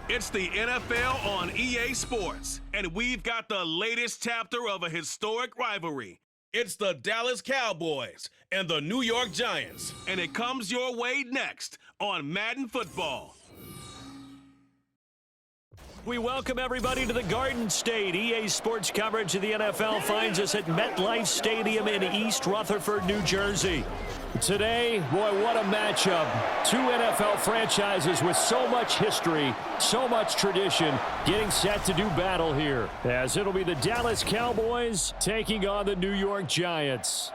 It's the NFL on EA Sports, and we've got the latest chapter of a historic rivalry. It's the Dallas Cowboys and the New York Giants, and it comes your way next on Madden Football. We welcome everybody to the Garden State. EA Sports coverage of the NFL finds us at MetLife Stadium in East Rutherford, New Jersey. Today, boy, what a matchup. Two NFL franchises with so much history, so much tradition, getting set to do battle here, as it'll be the Dallas Cowboys taking on the New York Giants.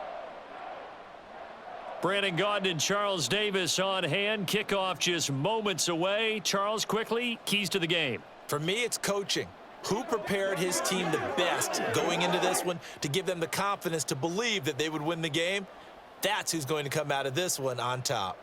Brandon Gaudin and Charles Davis on hand. Kickoff just moments away. Charles, quickly, keys to the game. For me, it's coaching. Who prepared his team the best going into this one to give them the confidence to believe that they would win the game? That's who's going to come out of this one on top.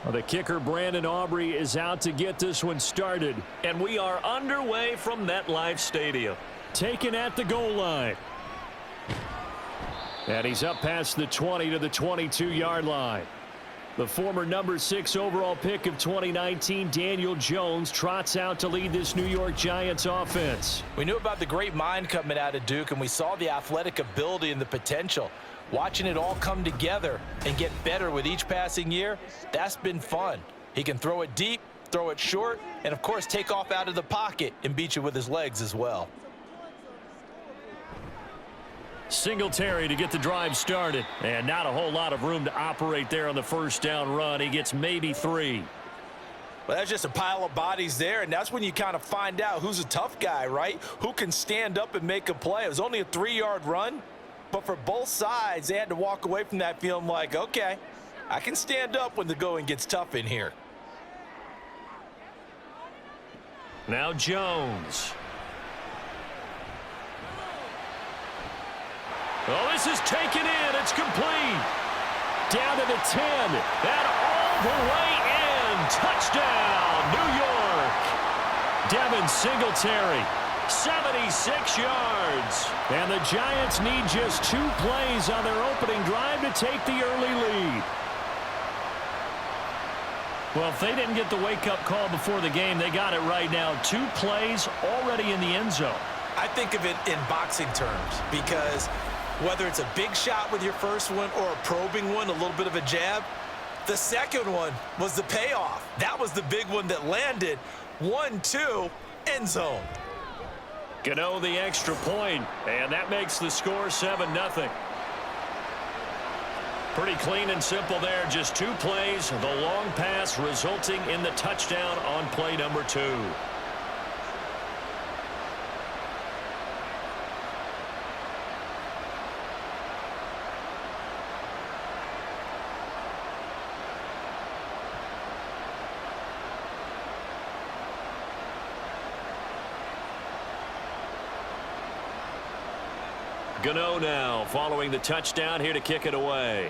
Well, the kicker, Brandon Aubrey, is out to get this one started. And we are underway from MetLife Stadium. Taken at the goal line. And he's up past the 20 to the 22-yard line. The former number 6 overall pick of 2019, Daniel Jones, trots out to lead this New York Giants offense. We knew about the great mind coming out of Duke, and we saw the athletic ability and the potential. Watching it all come together and get better with each passing year, that's been fun. He can throw it deep, throw it short, and, of course, take off out of the pocket and beat you with his legs as well. Singletary to get the drive started. And not a whole lot of room to operate there on the first down run. He gets maybe 3. Well, that's just a pile of bodies there, and that's when you kind of find out who's a tough guy, right? Who can stand up and make a play. It was only a 3-yard run. But for both sides, they had to walk away from that feeling like, okay, I can stand up when the going gets tough in here. Now Jones. Oh, this is taken in. It's complete. Down to the 10. And all the way in. Touchdown, New York. Devin Singletary. 76 yards. And the Giants need just 2 plays on their opening drive to take the early lead. Well, if they didn't get the wake-up call before the game, they got it right now. 2 plays already in the end zone. I think of it in boxing terms because whether it's a big shot with your first one or a probing one, a little bit of a jab, the second one was the payoff. That was the big one that landed. 1-2, end zone. Gano the extra point, and that makes the score 7-0. Pretty clean and simple there. Just 2 plays, the long pass resulting in the touchdown on play number 2. Gano now following the touchdown here to kick it away.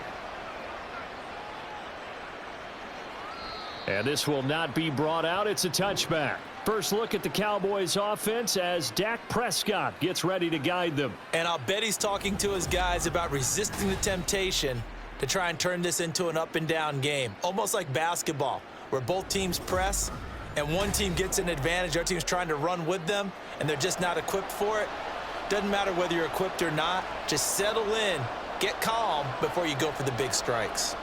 And this will not be brought out. It's a touchback. First look at the Cowboys offense as Dak Prescott gets ready to guide them. And I'll bet he's talking to his guys about resisting the temptation to try and turn this into an up and down game. Almost like basketball, where both teams press and one team gets an advantage. Our team's trying to run with them, and they're just not equipped for it. Doesn't matter whether you're equipped or not. Just settle in, get calm before you go for the big strikes.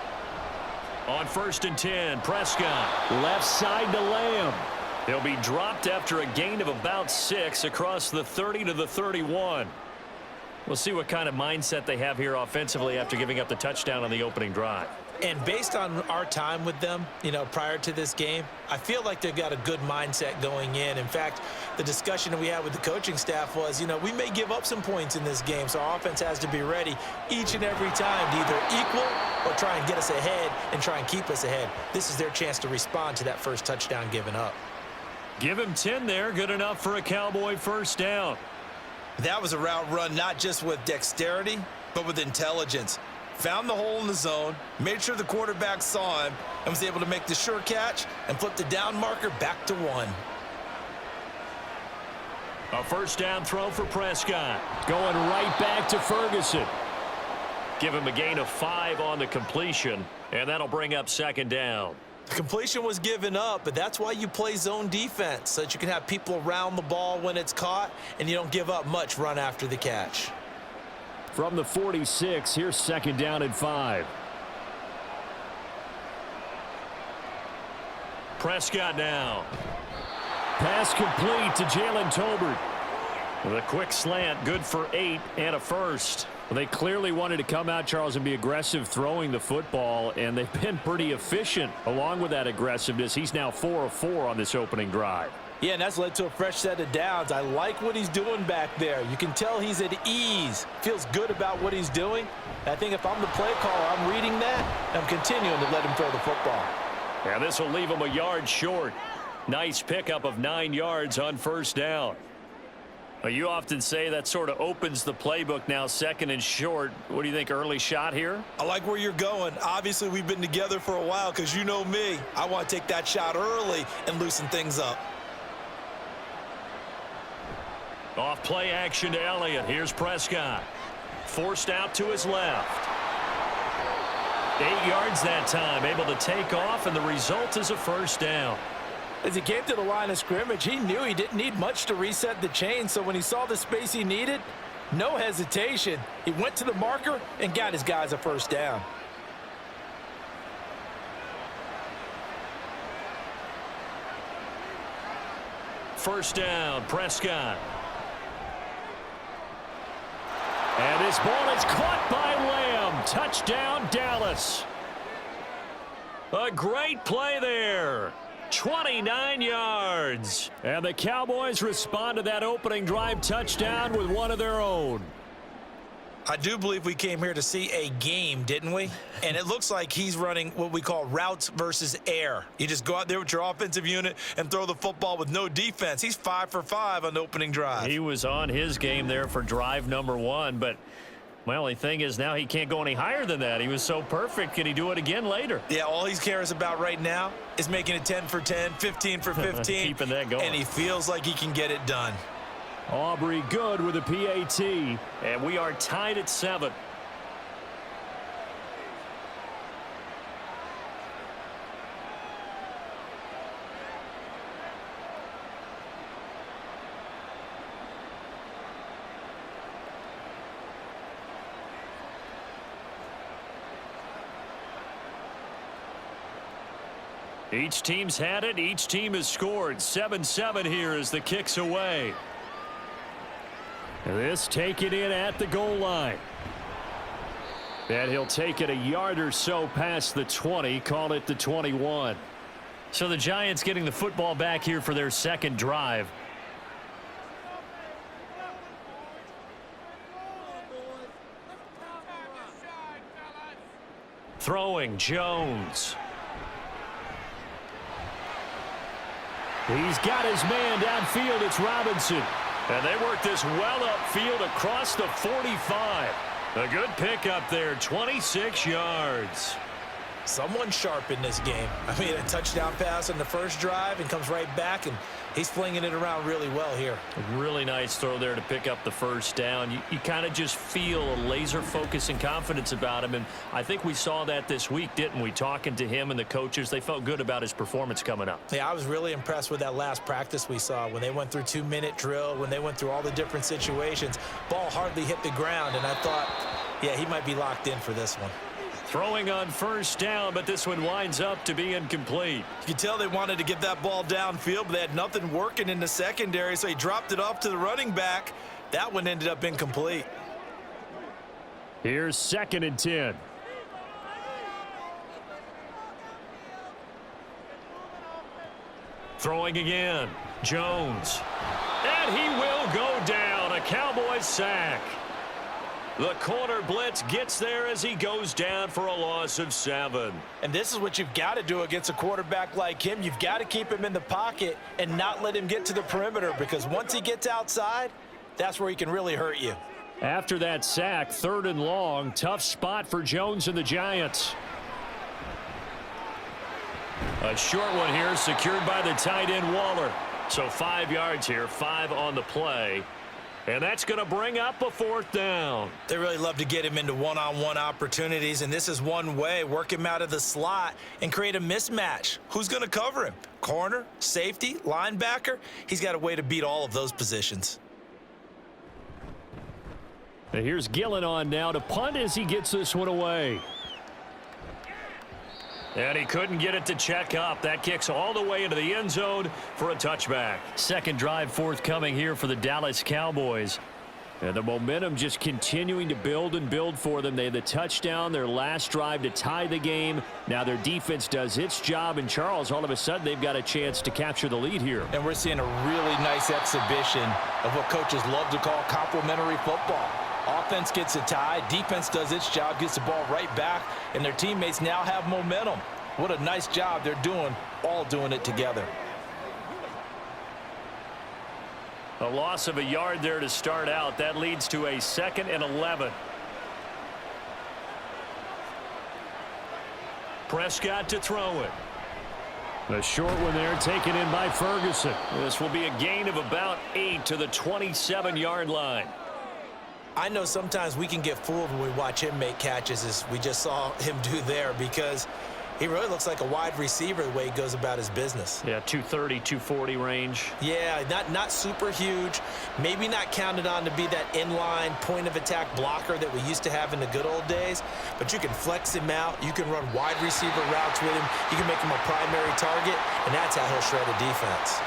On 1st and 10, Prescott left side to Lamb. He'll be dropped after a gain of about 6 across the 30 to the 31. We'll see what kind of mindset they have here offensively after giving up the touchdown on the opening drive. And based on our time with them, prior to this game, I feel like they've got a good mindset going in. In fact, the discussion that we had with the coaching staff was, we may give up some points in this game, so our offense has to be ready each and every time to either equal or try and get us ahead and try and keep us ahead. This is their chance to respond to that first touchdown given up. Give him 10 there. Good enough for a Cowboy first down. That was a route run not just with dexterity, but with intelligence. Found the hole in the zone, made sure the quarterback saw him, and was able to make the sure catch and flip the down marker back to 1. A first down throw for Prescott. Going right back to Ferguson. Give him a gain of 5 on the completion, and that'll bring up second down. The completion was given up, but that's why you play zone defense, so that you can have people around the ball when it's caught, and you don't give up much run after the catch. From the 46, here's second down and 5. Prescott now. Pass complete to Jalen Tolbert. The quick slant, good for 8 and a first. Well, they clearly wanted to come out, Charles, and be aggressive throwing the football, and they've been pretty efficient along with that aggressiveness. He's now 4 of 4 on this opening drive. Yeah, and that's led to a fresh set of downs. I like what he's doing back there. You can tell he's at ease. Feels good about what he's doing. I think if I'm the play caller, I'm reading that, and I'm continuing to let him throw the football. Yeah, this will leave him a yard short. Nice pickup of 9 yards on first down. Well, you often say that sort of opens the playbook now, second and short. What do you think, early shot here? I like where you're going. Obviously, we've been together for a while because you know me. I want to take that shot early and loosen things up. Off play action to Elliott. Here's Prescott. Forced out to his left. 8 yards that time. Able to take off, and the result is a first down. As he came to the line of scrimmage, he knew he didn't need much to reset the chain, so when he saw the space he needed, no hesitation. He went to the marker and got his guys a first down. First down, Prescott. And this ball is caught by Lamb. Touchdown, Dallas. A great play there. 29 yards. And the Cowboys respond to that opening drive touchdown with one of their own. I do believe we came here to see a game, didn't we? And it looks like he's running what we call routes versus air. You just go out there with your offensive unit and throw the football with no defense. He's 5 for 5 on the opening drive. He was on his game there for drive number 1, but my only thing is now he can't go any higher than that. He was so perfect. Can he do it again later? Yeah, all he cares about right now is making it 10 for 10, 15 for 15. Keeping that going. And he feels like he can get it done. Aubrey good with a PAT, and we are tied at 7. Each team's had it. Each team has scored. 7-7 here as the kick's away. This taken in at the goal line. And he'll take it a yard or so past the 20. Call it the 21. So the Giants getting the football back here for their second drive. Throwing Jones. He's got his man downfield. It's Robinson. And they work this well upfield across the 45. A good pickup there, 26 yards. Someone sharp in this game. I mean, a touchdown pass on the first drive and comes right back, and he's flinging it around really well here. A really nice throw there to pick up the first down. You kind of just feel a laser focus and confidence about him, and I think we saw that this week, didn't we? Talking to him and the coaches, they felt good about his performance coming up. Yeah, I was really impressed with that last practice we saw when they went through 2-minute drill, when they went through all the different situations. Ball hardly hit the ground, and I thought, yeah, he might be locked in for this one. Throwing on first down, but this one winds up to be incomplete. You can tell they wanted to get that ball downfield, but they had nothing working in the secondary, so he dropped it off to the running back. That one ended up incomplete. Here's 2nd and 10. Throwing again. Jones. And he will go down. A Cowboys sack. The corner blitz gets there as he goes down for a loss of 7. And this is what you've got to do against a quarterback like him. You've got to keep him in the pocket and not let him get to the perimeter, because once he gets outside, that's where he can really hurt you. After that sack, 3rd and long. Tough spot for Jones and the Giants. A short one here, secured by the tight end Waller. So 5 yards here, 5 on the play. And that's going to bring up a 4th down. They really love to get him into one-on-one opportunities, and this is one way. Work him out of the slot and create a mismatch. Who's going to cover him? Corner, safety, linebacker? He's got a way to beat all of those positions. And here's Gillen on now to punt as he gets this one away. And he couldn't get it to check up. That kicks all the way into the end zone for a touchback. Second drive forthcoming here for the Dallas Cowboys. And the momentum just continuing to build and build for them. They had the touchdown, their last drive to tie the game. Now their defense does its job. And Charles, all of a sudden, they've got a chance to capture the lead here. And we're seeing a really nice exhibition of what coaches love to call complementary football. Offense gets a tie, defense does its job, gets the ball right back, and their teammates now have momentum. What a nice job they're doing, all doing it together. A loss of a yard there to start out. That leads to a 2nd and 11. Prescott to throw it. A short one there taken in by Ferguson. This will be a gain of about 8 to the 27-yard line. I know sometimes we can get fooled when we watch him make catches, as we just saw him do there, because he really looks like a wide receiver the way he goes about his business. Yeah, 230, 240 range. Yeah, not super huge. Maybe not counted on to be that inline point-of-attack blocker that we used to have in the good old days, but you can flex him out. You can run wide receiver routes with him. You can make him a primary target, and that's how he'll shred a defense.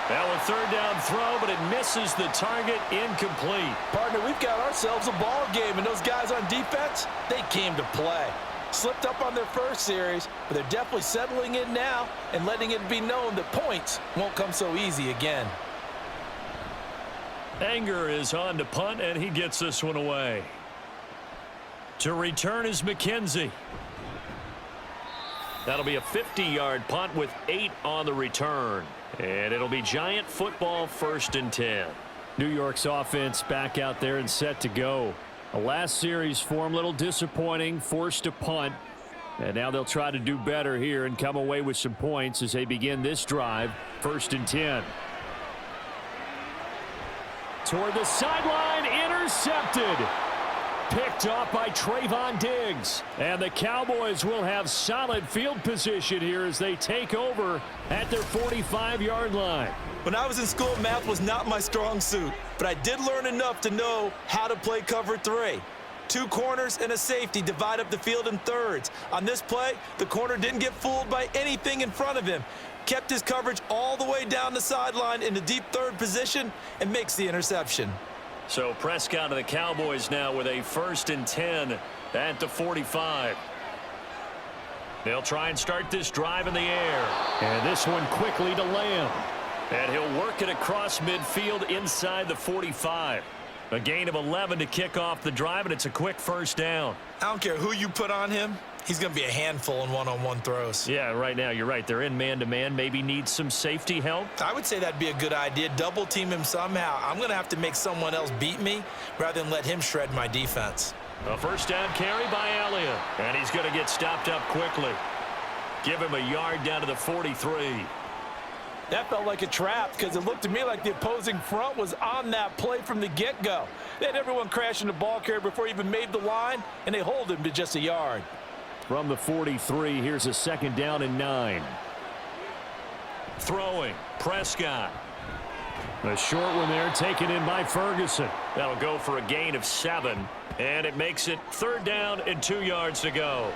Now a 3rd down throw, but it misses the target, incomplete. Partner, we've got ourselves a ball game, and those guys on defense, they came to play. Slipped up on their first series, but they're definitely settling in now and letting it be known that points won't come so easy again. Anger is on to punt, and he gets this one away. To return is McKenzie. That'll be a 50-yard punt with 8 on the return. And it'll be Giant football, 1st and 10. New York's offense back out there and set to go. The last series for them, a little disappointing, forced to punt. And now they'll try to do better here and come away with some points as they begin this drive, 1st and 10. Toward the sideline, intercepted. Picked off by Trayvon Diggs. And the Cowboys will have solid field position here as they take over at their 45-yard line. When I was in school, math was not my strong suit, but I did learn enough to know how to play cover 3. 2 corners and a safety divide up the field in thirds. On this play, the corner didn't get fooled by anything in front of him. Kept his coverage all the way down the sideline in the deep 3rd position and makes the interception. So Prescott of the Cowboys now with a 1st and 10 at the 45. They'll try and start this drive in the air. And this one quickly to Lamb. And he'll work it across midfield inside the 45. A gain of 11 to kick off the drive, and it's a quick 1st down. I don't care who you put on him. He's going to be a handful in one-on-one throws. Yeah, right now you're right. They're in man-to-man. Maybe need some safety help. I would say that'd be a good idea. Double team him somehow. I'm going to have to make someone else beat me rather than let him shred my defense. A 1st down carry by Elliott. And he's going to get stopped up quickly. Give him a yard down to the 43. That felt like a trap because it looked to me like the opposing front was on that play from the get-go. They had everyone crashing the ball carrier before he even made the line, and they hold him to just a yard. From the 43, here's a 2nd down and 9. Throwing, Prescott. A short one there taken in by Ferguson. That'll go for a gain of 7, and it makes it 3rd down and 2 yards to go.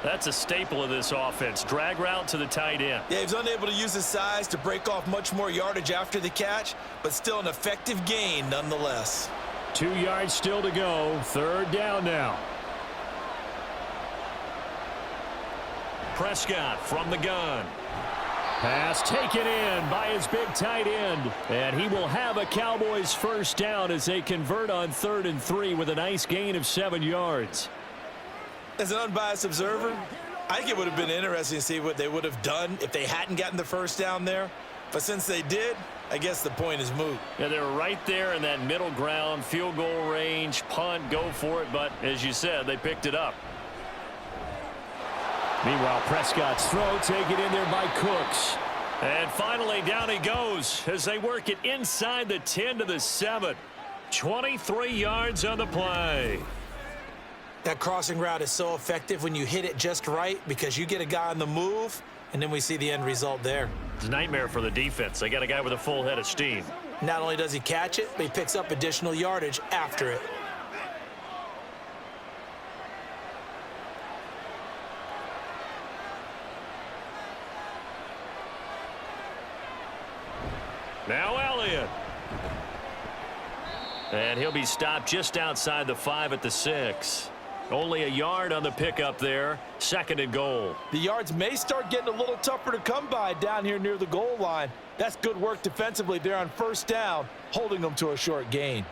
That's a staple of this offense. Drag route to the tight end. Yeah, he was unable to use his size to break off much more yardage after the catch, but still an effective gain nonetheless. 2 yards still to go. 3rd down now. Prescott from the gun. Pass taken in by his big tight end. And he will have a Cowboys first down as they convert on 3rd and 3 with a nice gain of 7 yards. As an unbiased observer, I think it would have been interesting to see what they would have done if they hadn't gotten the first down there. But since they did, I guess the point is moot. Yeah, they were right there in that middle ground, field goal range, punt, go for it. But as you said, they picked it up. Meanwhile, Prescott's throw taken in there by Cooks. And finally, down he goes as they work it inside the 10 to the 7. 23 yards on the play. That crossing route is so effective when you hit it just right because you get a guy on the move, and then we see the end result there. It's a nightmare for the defense. They got a guy with a full head of steam. Not only does he catch it, but he picks up additional yardage after it. Now Elliott. And he'll be stopped just outside the 5 at the 6. Only a yard on the pickup there. 2nd and goal. The yards may start getting a little tougher to come by down here near the goal line. That's good work defensively there on first down, holding them to a short gain.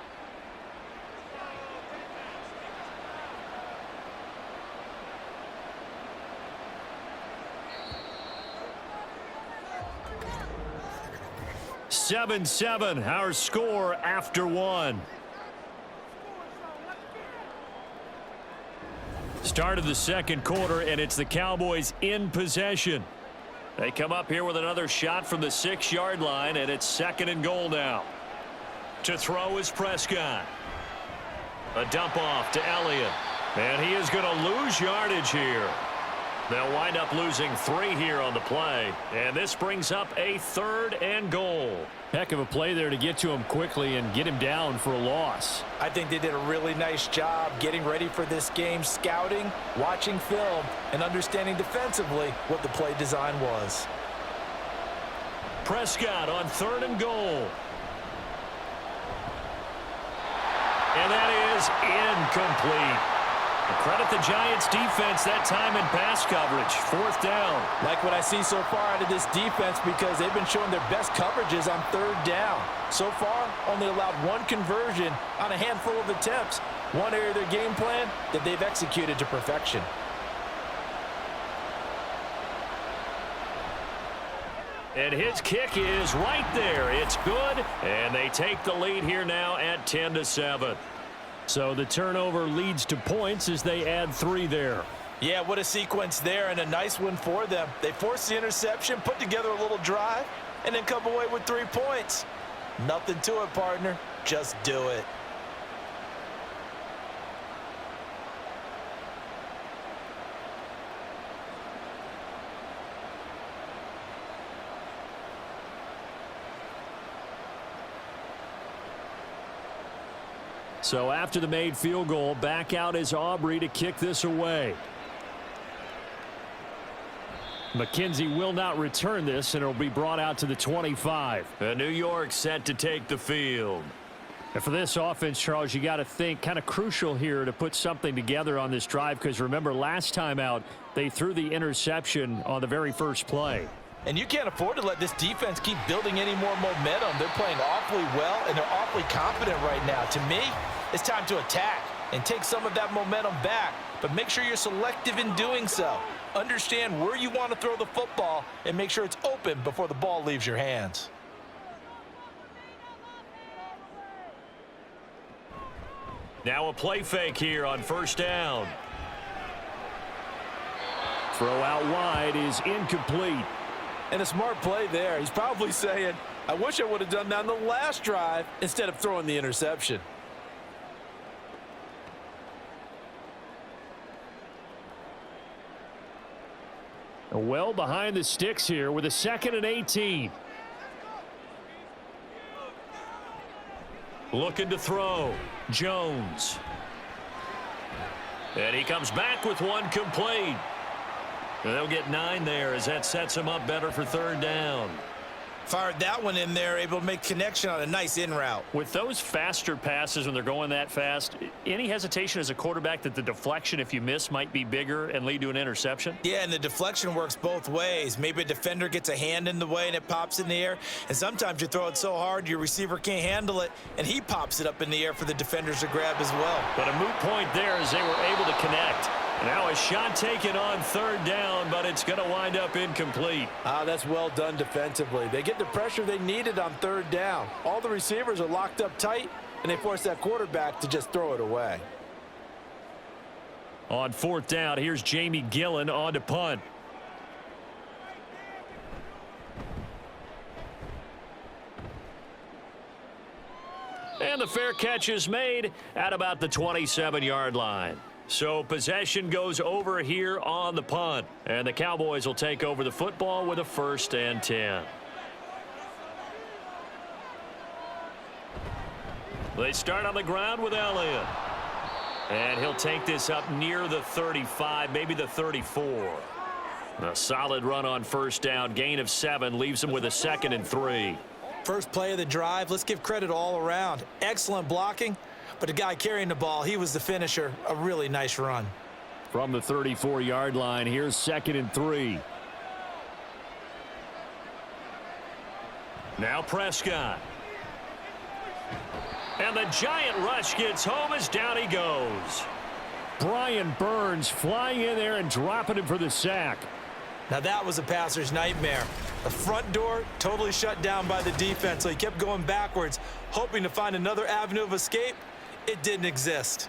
Seven, our score after 1. Start of the second quarter, and it's the Cowboys in possession. They come up here with another shot from the 6-yard line, and it's 2nd and goal now. To throw is Prescott. A dump off to Elliott. And he is going to lose yardage here. They'll wind up losing 3 here on the play. And this brings up a 3rd and goal. Heck of a play there to get to him quickly and get him down for a loss. I think they did a really nice job getting ready for this game, scouting, watching film, and understanding defensively what the play design was. Prescott on 3rd and goal. And that is incomplete. Credit the Giants defense that time in pass coverage. 4th down. Like what I see so far out of this defense because they've been showing their best coverages on 3rd down. So far, only allowed 1 conversion on a handful of attempts. One area of their game plan that they've executed to perfection. And his kick is right there. It's good. And they take the lead here now at 10 to 7. So the turnover leads to points as they add 3 there. Yeah, what a sequence there and a nice one for them. They forced the interception, put together a little drive, and then come away with 3 points. Nothing to it, partner. Just do it. So after the made field goal, back out is Aubrey to kick this away. McKenzie will not return this, and it'll be brought out to the 25. And New York set to take the field. And for this offense, Charles, you got to think kind of crucial here to put something together on this drive because remember last time out they threw the interception on the very first play. And you can't afford to let this defense keep building any more momentum. They're playing awfully well, and they're awfully confident right now. To me, it's time to attack and take some of that momentum back, but make sure you're selective in doing so. Understand where you want to throw the football and make sure it's open before the ball leaves your hands. Now a play fake here on 1st down. Throw out wide is incomplete. And a smart play there. He's probably saying, I wish I would have done that on the last drive instead of throwing the interception. Well behind the sticks here with a 2nd and 18. Looking to throw. Jones. And he comes back with 1 complete. And they'll get 9 there as that sets him up better for 3rd down. Fired that one in there, able to make connection on a nice in route. With those faster passes when they're going that fast, any hesitation as a quarterback that the deflection, if you miss, might be bigger and lead to an interception? Yeah, and the deflection works both ways. Maybe a defender gets a hand in the way and it pops in the air, and sometimes you throw it so hard your receiver can't handle it, and he pops it up in the air for the defenders to grab as well. But a moot point there as they were able to connect. Now a shot taken on third down, but it's going to wind up incomplete. That's well done defensively. They get the pressure they needed on third down. All the receivers are locked up tight, and they force that quarterback to just throw it away. On fourth down, here's Jamie Gillen on to punt. And the fair catch is made at about the 27-yard line. So possession goes over here on the punt. And the Cowboys will take over the football with a 1st and 10. They start on the ground with Elliott. And he'll take this up near the 35, maybe the 34. A solid run on first down. Gain of 7 leaves him with a 2nd and 3. First play of the drive, let's give credit all around. Excellent blocking. But the guy carrying the ball, he was the finisher. A really nice run. From the 34-yard line, here's 2nd and 3. Now Prescott. And the giant rush gets home as down he goes. Brian Burns flying in there and dropping him for the sack. Now that was a passer's nightmare. The front door totally shut down by the defense, so he kept going backwards, hoping to find another avenue of escape. It didn't exist.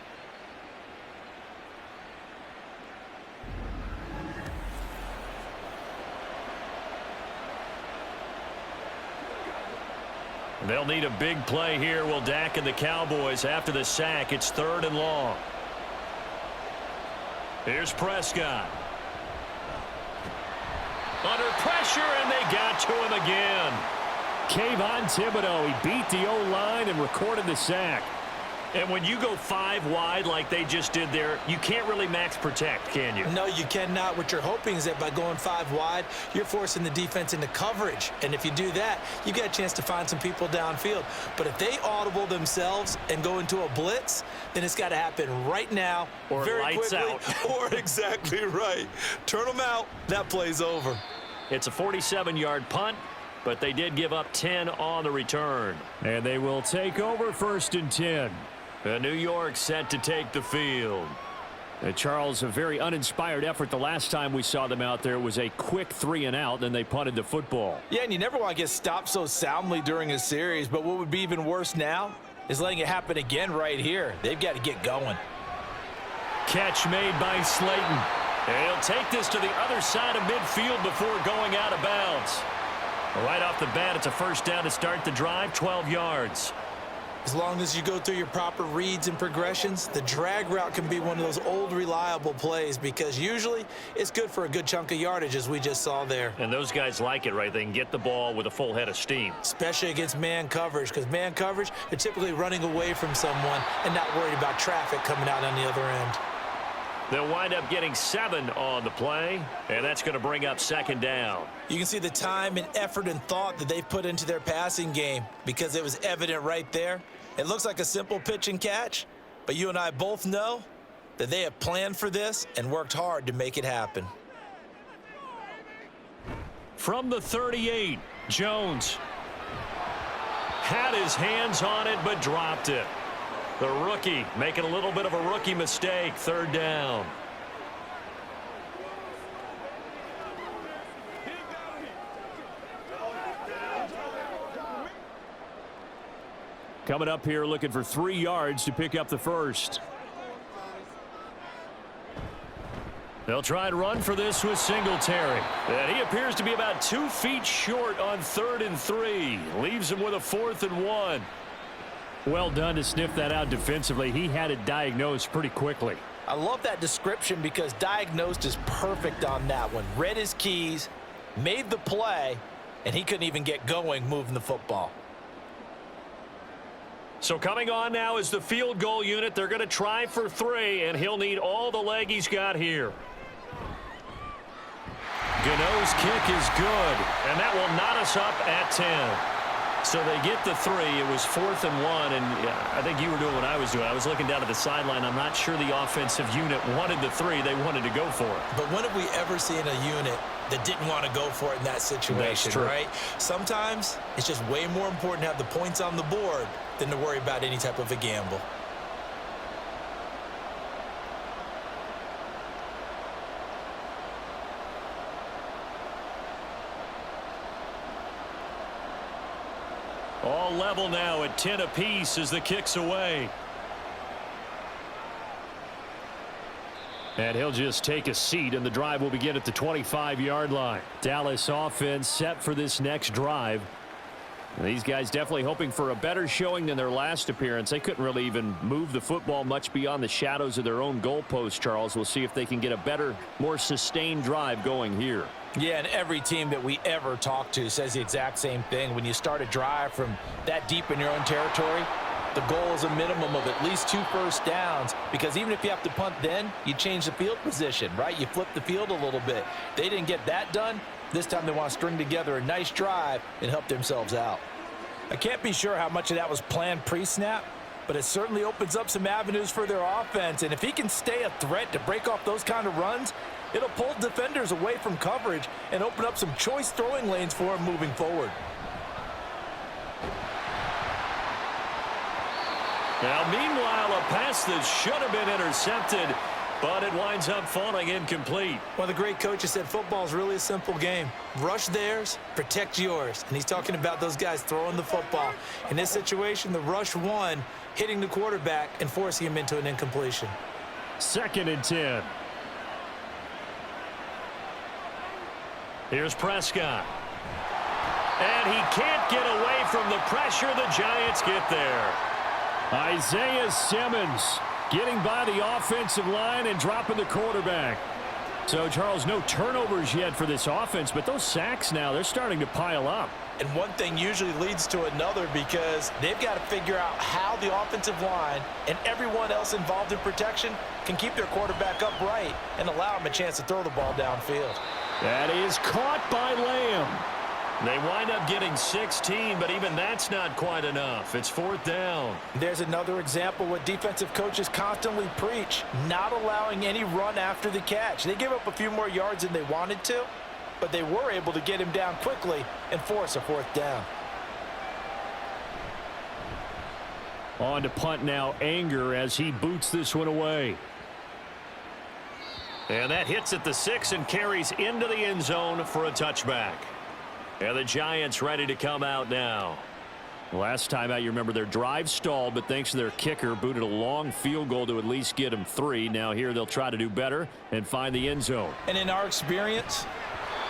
They'll need a big play here. Will Dak and the Cowboys after the sack. It's 3rd and long. Here's Prescott. Under pressure, and they got to him again. Kayvon Thibodeau, he beat the O-line and recorded the sack. And when you go 5 wide like they just did there, you can't really max protect, can you? No, you cannot. What you're hoping is that by going 5 wide, you're forcing the defense into coverage. And if you do that, you get a chance to find some people downfield. But if they audible themselves and go into a blitz, then it's got to happen right now, or very lights quickly, out. or exactly right. Turn them out. That play's over. It's a 47-yard punt, but they did give up 10 on the return. And they will take over 1st and 10. New York set to take the field. Charles, a very uninspired effort. The last time we saw them out there, it was a quick 3 and out, then they punted the football. Yeah, and you never want to get stopped so soundly during a series, but what would be even worse now is letting it happen again right here. They've got to get going. Catch made by Slayton. And he'll take this to the other side of midfield before going out of bounds. Right off the bat, it's a 1st down to start the drive, 12 yards. As long as you go through your proper reads and progressions, the drag route can be one of those old reliable plays because usually it's good for a good chunk of yardage as we just saw there. And those guys like it, right? They can get the ball with a full head of steam. Especially against man coverage, because man coverage, they're typically running away from someone and not worried about traffic coming out on the other end. They'll wind up getting 7 on the play, and that's going to bring up 2nd down. You can see the time and effort and thought that they've put into their passing game because it was evident right there. It looks like a simple pitch and catch, but you and I both know that they have planned for this and worked hard to make it happen. From the 38, Jones had his hands on it but dropped it. The rookie making a little bit of a rookie mistake, 3rd down. Coming up here looking for 3 yards to pick up the 1st. They'll try and run for this with Singletary. And he appears to be about 2 feet short on 3rd and 3. Leaves him with a 4th and 1. Well done to sniff that out defensively. He had it diagnosed pretty quickly. I love that description because diagnosed is perfect on that one. Read his keys, made the play, and he couldn't even get going moving the football. So coming on now is the field goal unit. They're going to try for 3, and he'll need all the leg he's got here. Gano's kick is good, and that will knot us up at 10. So they get the 3. It was 4th and 1, and I think you were doing what I was doing. I was looking down at the sideline. I'm not sure the offensive unit wanted the 3. They wanted to go for it. But when have we ever seen a unit that didn't want to go for it in that situation, right? Sometimes it's just way more important to have the points on the board than to worry about any type of a gamble. All level now at 10 apiece as the kick's away. And he'll just take a seat, and the drive will begin at the 25-yard line. Dallas offense set for this next drive. These guys definitely hoping for a better showing than their last appearance. They couldn't really even move the football much beyond the shadows of their own goalpost, Charles. We'll see if they can get a better, more sustained drive going here. Yeah, and every team that we ever talk to says the exact same thing. When you start a drive from that deep in your own territory, the goal is a minimum of at least 2 first downs, because even if you have to punt then, you change the field position, right? You flip the field a little bit. They didn't get that done. This time they want to string together a nice drive and help themselves out. I can't be sure how much of that was planned pre-snap, but it certainly opens up some avenues for their offense. And if he can stay a threat to break off those kind of runs, it'll pull defenders away from coverage and open up some choice throwing lanes for him moving forward. Now, meanwhile, a pass that should have been intercepted, but it winds up falling incomplete. One of the great coaches said football is really a simple game. Rush theirs, protect yours. And he's talking about those guys throwing the football. In this situation, the rush won, hitting the quarterback and forcing him into an incompletion. 2nd and 10. Here's Prescott. And he can't get away from the pressure. The Giants get there. Isaiah Simmons getting by the offensive line and dropping the quarterback. So, Charles, no turnovers yet for this offense, but those sacks now, they're starting to pile up. And one thing usually leads to another, because they've got to figure out how the offensive line and everyone else involved in protection can keep their quarterback upright and allow him a chance to throw the ball downfield. That is caught by Lamb. They wind up getting 16, but even that's not quite enough. It's 4th down. There's another example what defensive coaches constantly preach, not allowing any run after the catch. They gave up a few more yards than they wanted to, but they were able to get him down quickly and force a 4th down. On to punt now, Anger, as he boots this one away. And that hits at the 6 and carries into the end zone for a touchback. And the Giants ready to come out now. Last time out, you remember their drive stalled, but thanks to their kicker, booted a long field goal to at least get them 3. Now here they'll try to do better and find the end zone. And in our experience,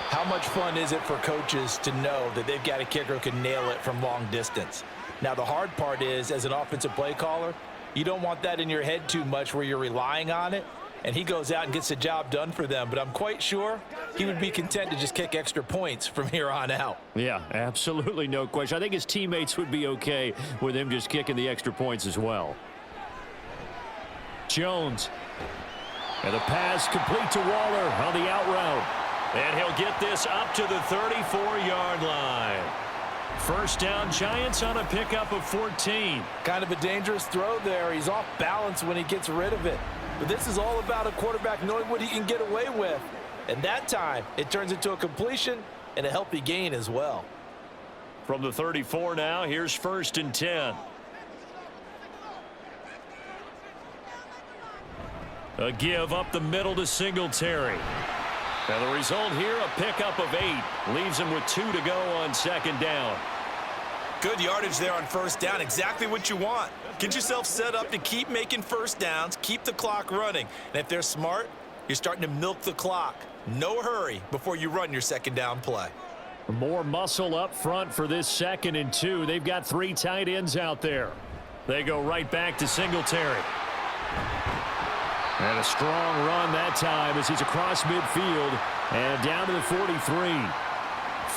how much fun is it for coaches to know that they've got a kicker who can nail it from long distance? Now the hard part is, as an offensive play caller, you don't want that in your head too much where you're relying on it, and he goes out and gets the job done for them. But I'm quite sure he would be content to just kick extra points from here on out. Yeah, absolutely no question. I think his teammates would be okay with him just kicking the extra points as well. Jones. And the pass complete to Waller on the out route. And he'll get this up to the 34-yard line. 1st down, Giants on a pickup of 14. Kind of a dangerous throw there. He's off balance when he gets rid of it. But this is all about a quarterback knowing what he can get away with. And that time, it turns into a completion and a healthy gain as well. From the 34 now, here's 1st and 10. A give up the middle to Singletary. And the result here, a pickup of 8. Leaves him with 2 to go on 2nd down. Good yardage there on 1st down. Exactly what you want. Get yourself set up to keep making 1st downs, keep the clock running. And if they're smart, you're starting to milk the clock. No hurry before you run your 2nd down play. More muscle up front for this 2nd and 2. They've got 3 tight ends out there. They go right back to Singletary. And a strong run that time as he's across midfield and down to the 43.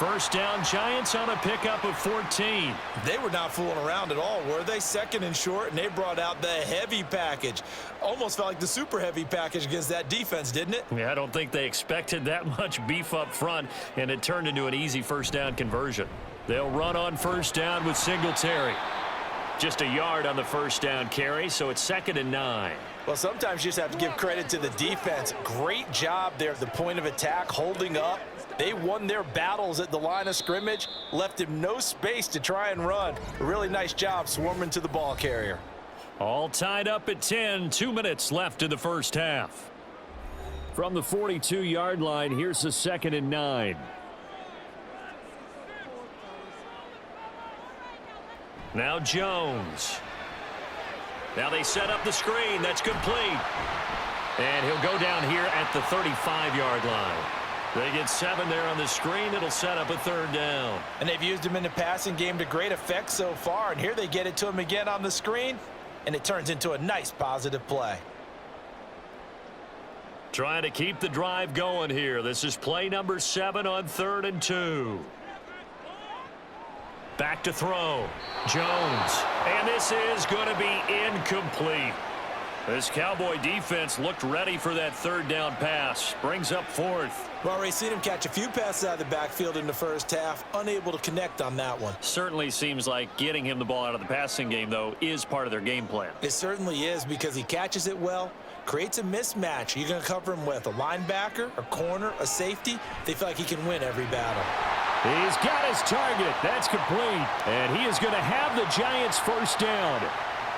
First down, Giants on a pickup of 14. They were not fooling around at all, were they? Second and short, and they brought out the heavy package. Almost felt like the super heavy package against that defense, didn't it? Yeah, I don't think they expected that much beef up front, and it turned into an easy first down conversion. They'll run on first down with Singletary. Just a yard on the first down carry, so it's 2nd and 9. Well, sometimes you just have to give credit to the defense. Great job there at the point of attack, holding up. They won their battles at the line of scrimmage, left him no space to try and run. A really nice job swarming to the ball carrier. All tied up at 10, 2 minutes left in the first half. From the 42-yard line, here's the 2nd and 9. Now Jones. Now they set up the screen. That's complete. And he'll go down here at the 35-yard line. They get 7 there on the screen. It'll set up a 3rd down. And they've used him in the passing game to great effect so far. And here they get it to him again on the screen. And it turns into a nice positive play. Trying to keep the drive going here. This is play number 7 on 3rd and 2. Back to throw. Jones. And this is going to be incomplete. This Cowboy defense looked ready for that 3rd down pass. Brings up 4th. We've already seen him catch a few passes out of the backfield in the first half. Unable to connect on that one. Certainly seems like getting him the ball out of the passing game, though, is part of their game plan. It certainly is, because he catches it well, creates a mismatch. You're going to cover him with a linebacker, a corner, a safety. They feel like he can win every battle. He's got his target. That's complete. And he is going to have the Giants first down.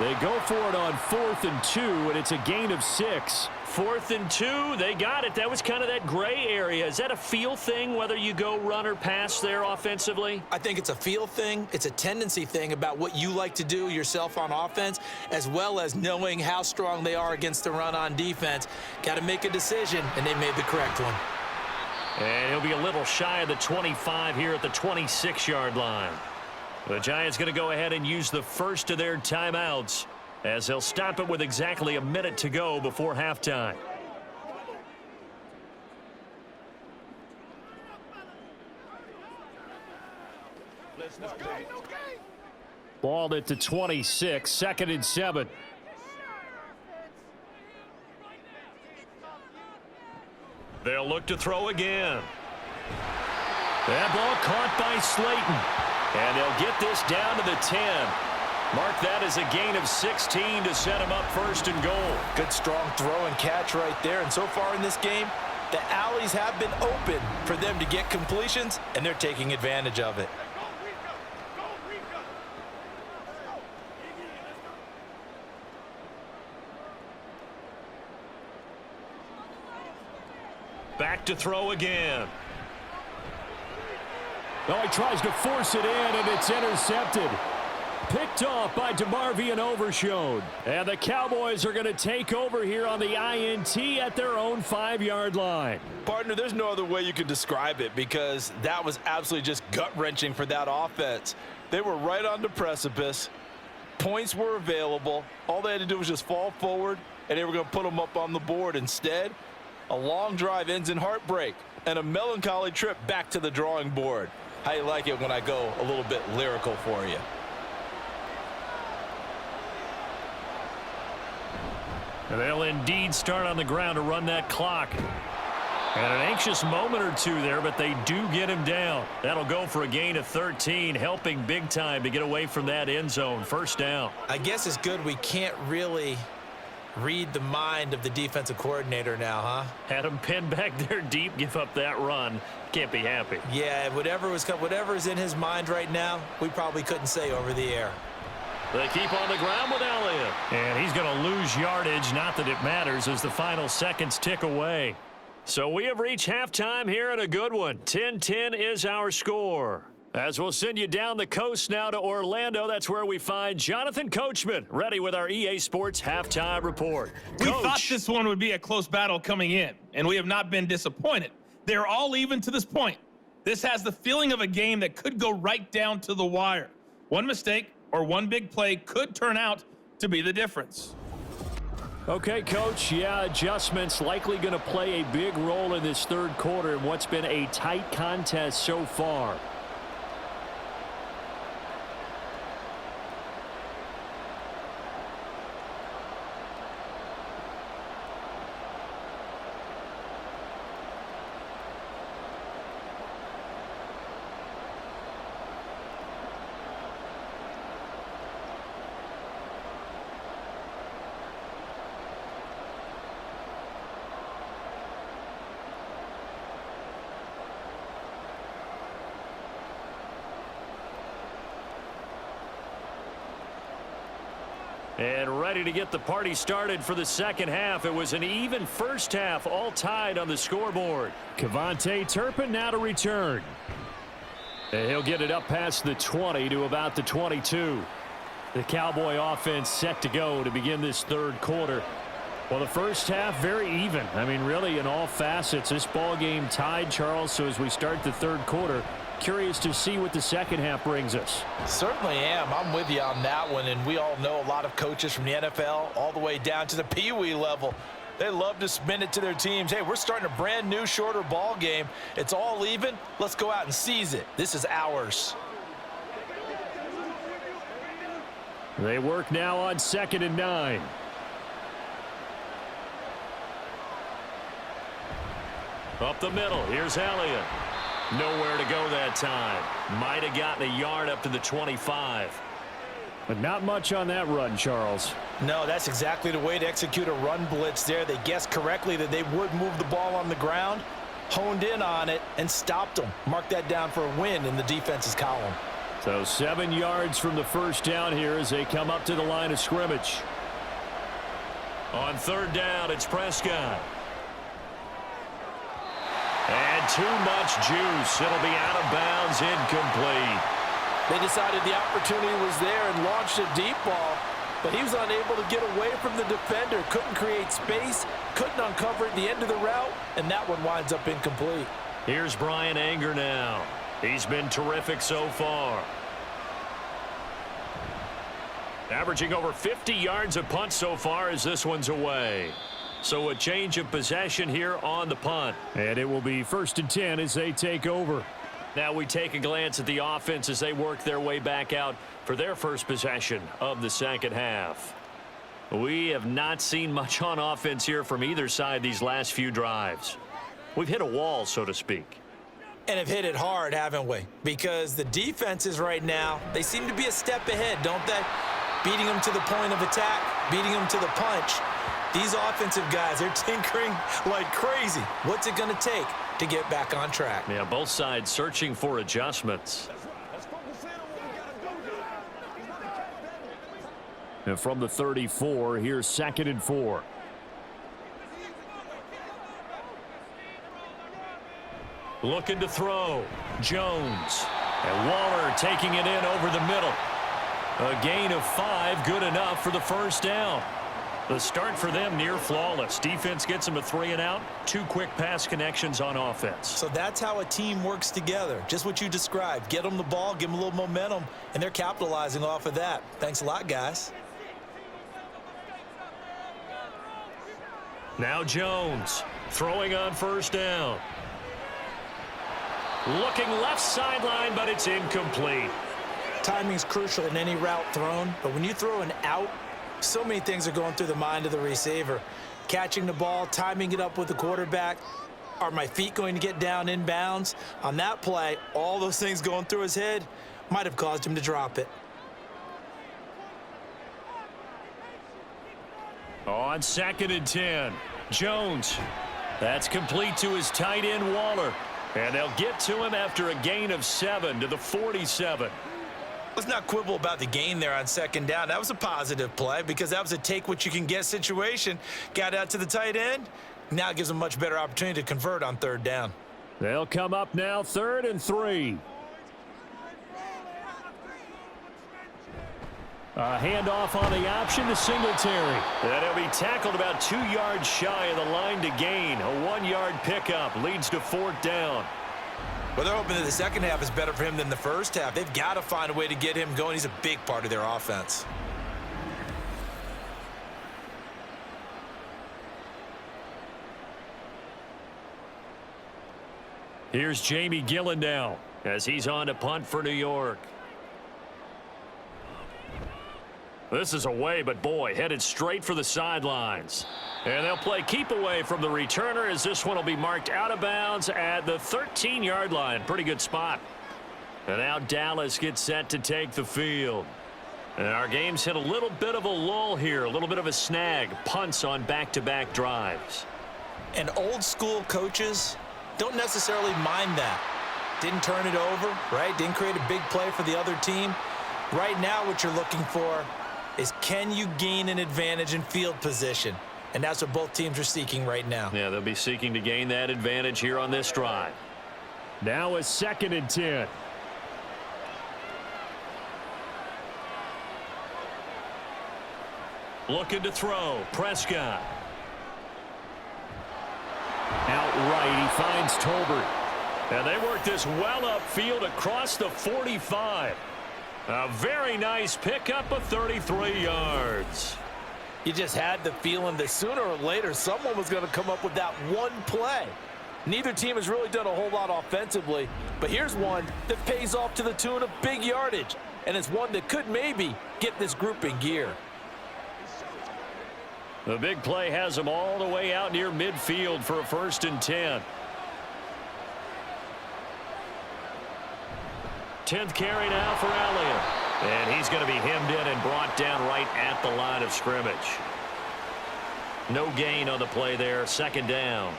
They go for it on 4th and 2, and it's a gain of 6. 4th and 2, they got it. That was kind of that gray area. Is that a feel thing, whether you go run or pass there offensively? I think it's a feel thing. It's a tendency thing about what you like to do yourself on offense, as well as knowing how strong they are against the run on defense. Got to make a decision, and they made the correct one. And he'll be a little shy of the 25 here at the 26-yard line. The Giants going to go ahead and use the first of their timeouts, as they'll stop it with exactly a minute to go before halftime. Ball at the 26, 2nd and 7. They'll look to throw again. That ball caught by Slayton. And they'll get this down to the 10. Mark that as a gain of 16 to set him up 1st and goal. Good strong throw and catch right there. And so far in this game, the alleys have been open for them to get completions, and they're taking advantage of it. Back to throw again. Oh, he tries to force it in, and it's intercepted. Picked off by DeMarvion Overshone. And the Cowboys are going to take over here on the INT at their own 5-yard line. Partner, there's no other way you could describe it, because that was absolutely just gut-wrenching for that offense. They were right on the precipice. Points were available. All they had to do was just fall forward, and they were going to put them up on the board. Instead, a long drive ends in heartbreak and a melancholy trip back to the drawing board. How you like it when I go a little bit lyrical for you? They'll indeed start on the ground to run that clock. And an anxious moment or two there, but they do get him down. That'll go for a gain of 13, helping big time to get away from that end zone. 1st down. I guess it's good we can't really read the mind of the defensive coordinator now, huh? Had him pinned back there deep, give up that run. Can't be happy. Yeah, whatever is in his mind right now, we probably couldn't say over the air. They keep on the ground with Elliott. And he's going to lose yardage, not that it matters, as the final seconds tick away. So we have reached halftime here in a good one. 10-10 is our score. As we'll send you down the coast now to Orlando, that's where we find Jonathan Coachman, ready with our EA Sports halftime report. We Coach. thought this one would be a close battle coming in, and we have not been disappointed. They're all even to this point. This has the feeling of a game that could go right down to the wire. One mistake or one big play could turn out to be the difference. Okay, Coach, yeah, adjustments likely going to play a big role in this third quarter in what's been a tight contest so far. And ready to get the party started for the second half. It was an even first half, all tied on the scoreboard. Kevontae Turpin now to return. And he'll get it up past the 20 to about the 22. The Cowboy offense set to go to begin this third quarter. Well, the first half, very even. I mean, really, in all facets, this ball game tied, Charles. So as we start the third quarter, curious to see what the second half brings us. Certainly am. I'm with you on that one, and we all know a lot of coaches from the NFL all the way down to the Pee-wee level. They love to spin it to their teams. Hey, we're starting a brand new, shorter ball game. It's all even. Let's go out and seize it. This is ours. They work now on 2nd and 9. Up the middle. Here's Elliott. Nowhere to go that time. Might have gotten a yard up to the 25. But not much on that run, Charles. No, that's exactly the way to execute a run blitz there. They guessed correctly that they would move the ball on the ground, honed in on it, and stopped them. Mark that down for a win in the defense's column. So 7 yards from the first down here as they come up to the line of scrimmage. On third down, it's Prescott. And too much juice. It'll be out of bounds, incomplete. They decided the opportunity was there and launched a deep ball, but he was unable to get away from the defender. Couldn't create space, couldn't uncover at the end of the route, and that one winds up incomplete. Here's Brian Anger now. He's been terrific so far. Averaging over 50 yards a punt so far as this one's away. So a change of possession here on the punt. And it will be 1st and 10 as they take over. Now we take a glance at the offense as they work their way back out for their first possession of the second half. We have not seen much on offense here from either side these last few drives. We've hit a wall, so to speak. And have hit it hard, haven't we? Because the defenses right now, they seem to be a step ahead, don't they? Beating them to the point of attack, beating them to the punch. These offensive guys are tinkering like crazy. What's it going to take to get back on track? Yeah, both sides searching for adjustments. And from the 34, here's 2nd and 4. Looking to throw. Jones. And Waller taking it in over the middle. A gain of 5, good enough for the first down. The start for them near flawless. Defense gets them a 3 and out. 2 quick pass connections on offense. So that's how a team works together. Just what you described. Get them the ball, give them a little momentum, and they're capitalizing off of that. Thanks a lot, guys. Now Jones throwing on first down. Looking left sideline, but it's incomplete. Timing's crucial in any route thrown, but when you throw an out, so many things are going through the mind of the receiver. Catching the ball, timing it up with the quarterback. Are my feet going to get down in bounds? On that play, all those things going through his head might have caused him to drop it. On 2nd and 10, Jones. That's complete to his tight end, Waller. And they'll get to him after a gain of 7 to the 47. Let's not quibble about the gain there on 2nd down. That was a positive play because that was a take-what-you-can-get situation. Got out to the tight end. Now it gives them a much better opportunity to convert on 3rd down. They'll come up now 3rd and 3. A handoff on the option to Singletary. And he'll be tackled about 2 yards shy of the line to gain. A 1-yard pickup leads to 4th down. Well, they're hoping that the second half is better for him than the first half. They've got to find a way to get him going. He's a big part of their offense. Here's Jamie Gillen now as he's on to punt for New York. This is away, but boy, headed straight for the sidelines. And they'll play keep away from the returner as this one will be marked out of bounds at the 13-yard line. Pretty good spot. And now Dallas gets set to take the field. And our game's hit a little bit of a lull here, a little bit of a snag. Punts on back-to-back drives. And old school coaches don't necessarily mind that. Didn't turn it over, right? Didn't create a big play for the other team. Right now what you're looking for is, can you gain an advantage in field position? And that's what both teams are seeking right now. Yeah, they'll be seeking to gain that advantage here on this drive. Now a 2nd and 10. Looking to throw. Prescott. Outright, he finds Tolbert. And they work this well upfield across the 45. A very nice pickup of 33 yards. You just had the feeling that sooner or later someone was going to come up with that one play. Neither team has really done a whole lot offensively, but here's one that pays off to the tune of big yardage, and it's one that could maybe get this group in gear. The big play has them all the way out near midfield for a 1st and 10. 10th carry now for Elliott. And he's going to be hemmed in and brought down right at the line of scrimmage. No gain on the play there. 2nd down.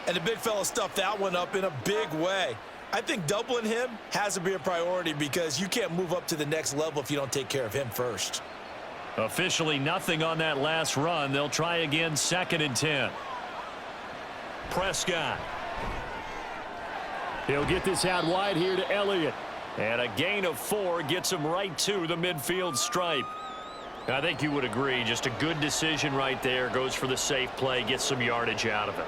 And the big fella stuffed that one up in a big way. I think doubling him has to be a priority because you can't move up to the next level if you don't take care of him first. Officially nothing on that last run. They'll try again. 2nd and 10. Prescott. He'll get this out wide here to Elliott. And a gain of 4 gets him right to the midfield stripe. I think you would agree. Just a good decision right there. Goes for the safe play. Gets some yardage out of it.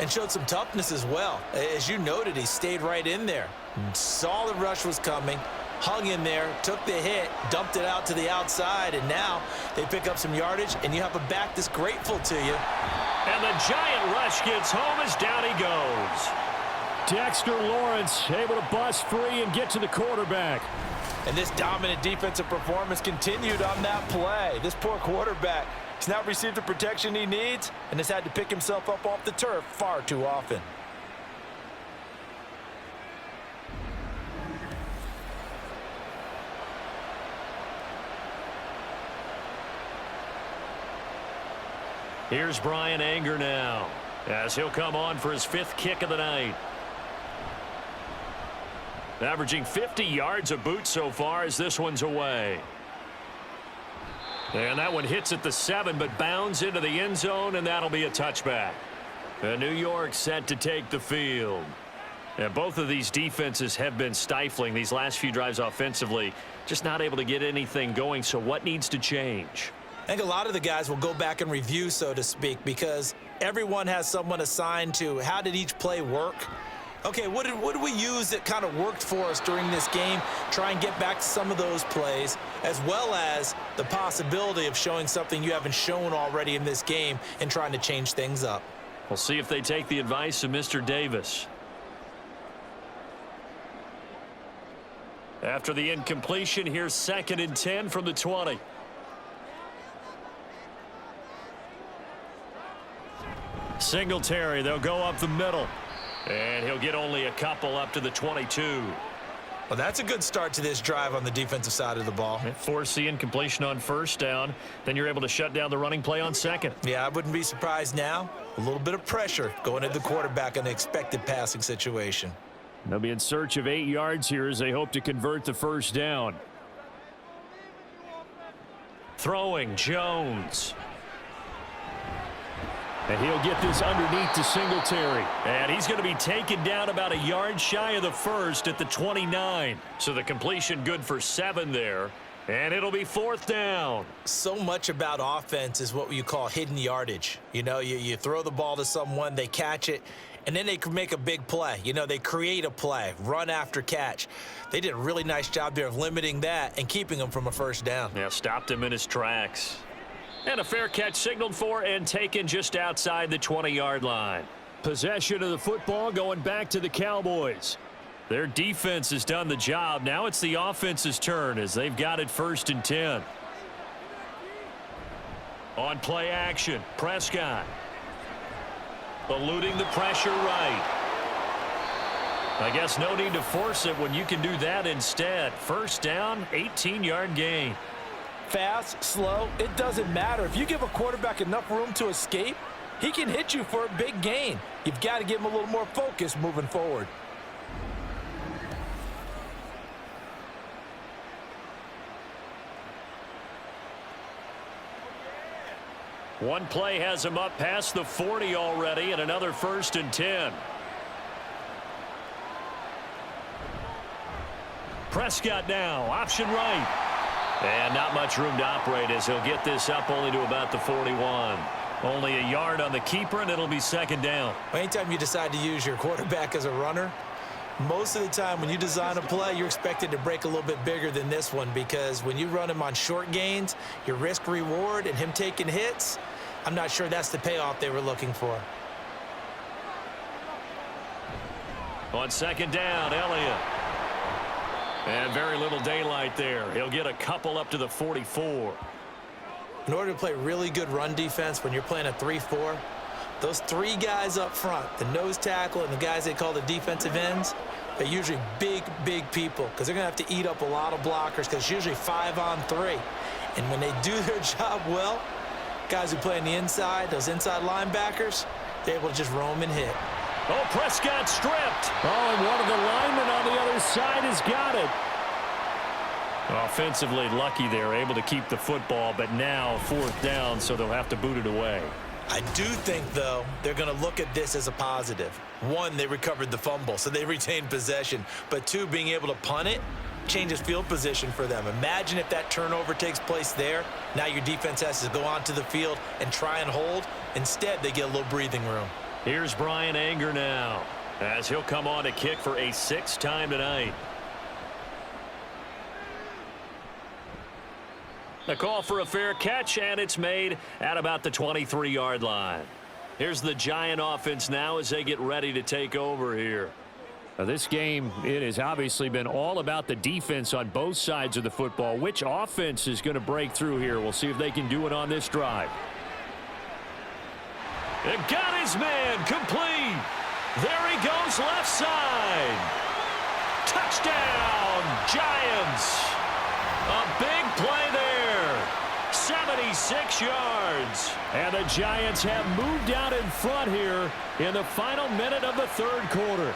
And showed some toughness as well. As you noted, he stayed right in there. Saw the rush was coming. Hung in there. Took the hit. Dumped it out to the outside. And now they pick up some yardage. And you have a back that's grateful to you. And the giant rush gets home as down he goes. Dexter Lawrence able to bust free and get to the quarterback. And this dominant defensive performance continued on that play. This poor quarterback has not received the protection he needs and has had to pick himself up off the turf far too often. Here's Brian Anger now as he'll come on for his 5th kick of the night. Averaging 50 yards a boot so far as this one's away. And that one hits at the 7 but bounds into the end zone, and that'll be a touchback. And New York set to take the field. And both of these defenses have been stifling these last few drives offensively. Just not able to get anything going, so what needs to change? I think a lot of the guys will go back and review, so to speak, because everyone has someone assigned to how did each play work. Okay, what did we use that kind of worked for us during this game? Try and get back to some of those plays, as well as the possibility of showing something you haven't shown already in this game and trying to change things up. We'll see if they take the advice of Mr. Davis. After the incompletion, here's 2nd and 10 from the 20. Singletary, they'll go up the middle. And he'll get only a couple up to the 22. Well, that's a good start to this drive on the defensive side of the ball. Force the incompletion on 1st down. Then you're able to shut down the running play on 2nd. Yeah, I wouldn't be surprised now. A little bit of pressure going at the quarterback in the expected passing situation. They'll be in search of 8 yards here as they hope to convert the 1st down. Throwing, Jones. And he'll get this underneath to Singletary. And he's going to be taken down about a yard shy of the 1st at the 29. So the completion good for 7 there. And it'll be 4th down. So much about offense is what you call hidden yardage. You know, you throw the ball to someone, they catch it, and then they can make a big play. You know, they create a play, run after catch. They did a really nice job there of limiting that and keeping them from a 1st down. Yeah, stopped him in his tracks. And a fair catch signaled for and taken just outside the 20-yard line. Possession of the football going back to the Cowboys. Their defense has done the job. Now it's the offense's turn as they've got it 1st and 10. On play action, Prescott. Eluding the pressure right. I guess no need to force it when you can do that instead. 1st down, 18-yard gain. Fast, slow, it doesn't matter. If you give a quarterback enough room to escape, he can hit you for a big gain. You've got to give him a little more focus moving forward. One play has him up past the 40 already, and another 1st and 10. Prescott now, option right. And not much room to operate as he'll get this up only to about the 41. Only a yard on the keeper, and it'll be 2nd down. Anytime you decide to use your quarterback as a runner, most of the time when you design a play, you're expected to break a little bit bigger than this one, because when you run him on short gains, your risk-reward and him taking hits, I'm not sure that's the payoff they were looking for. On 2nd down, Elliott. And very little daylight there. He'll get a couple up to the 44. In order to play really good run defense when you're playing a 3-4, those 3 guys up front, the nose tackle and the guys they call the defensive ends, they're usually big, big people because they're going to have to eat up a lot of blockers because it's usually 5-on-3. And when they do their job well, guys who play on the inside, those inside linebackers, they're able to just roam and hit. Oh, Prescott stripped. Oh, and one of the linemen on the other side has got it. Offensively lucky they're able to keep the football, but now 4th down, so they'll have to boot it away. I do think, though, they're going to look at this as a positive. 1, they recovered the fumble, so they retained possession. But 2, being able to punt it changes field position for them. Imagine if that turnover takes place there. Now your defense has to go onto the field and try and hold. Instead, they get a little breathing room. Here's Brian Anger now, as he'll come on to kick for a 6th time tonight. The call for a fair catch, and it's made at about the 23-yard line. Here's the Giant offense now as they get ready to take over here. Now, this game, it has obviously been all about the defense on both sides of the football. Which offense is going to break through here? We'll see if they can do it on this drive. It got his man complete. There he goes left side. Touchdown, Giants. A big play there. 76 yards. And the Giants have moved out in front here in the final minute of the 3rd quarter.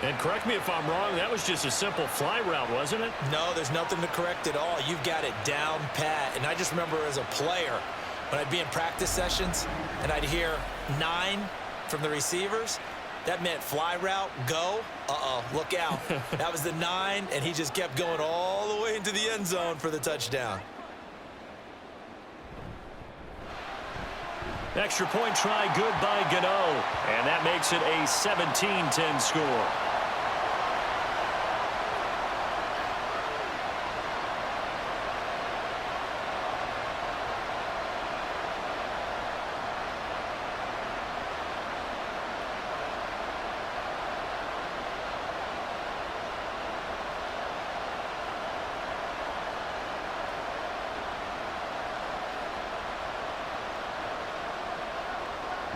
And correct me if I'm wrong, that was just a simple fly route, wasn't it? No, there's nothing to correct at all. You've got it down pat. And I just remember as a player, when I'd be in practice sessions and I'd hear 9 from the receivers, that meant fly route, go. Look out. That was the 9, and he just kept going all the way into the end zone for the touchdown. Extra point try good by Gano. And that makes it a 17-10 score.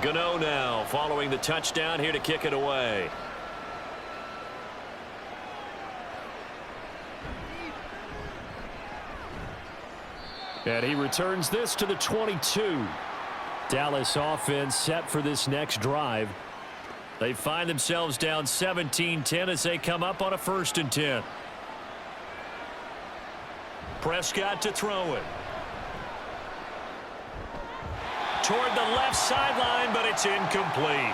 Gano now following the touchdown here to kick it away. And he returns this to the 22. Dallas offense set for this next drive. They find themselves down 17-10 as they come up on a 1st and 10. Prescott to throw it. Toward the left sideline, but it's incomplete.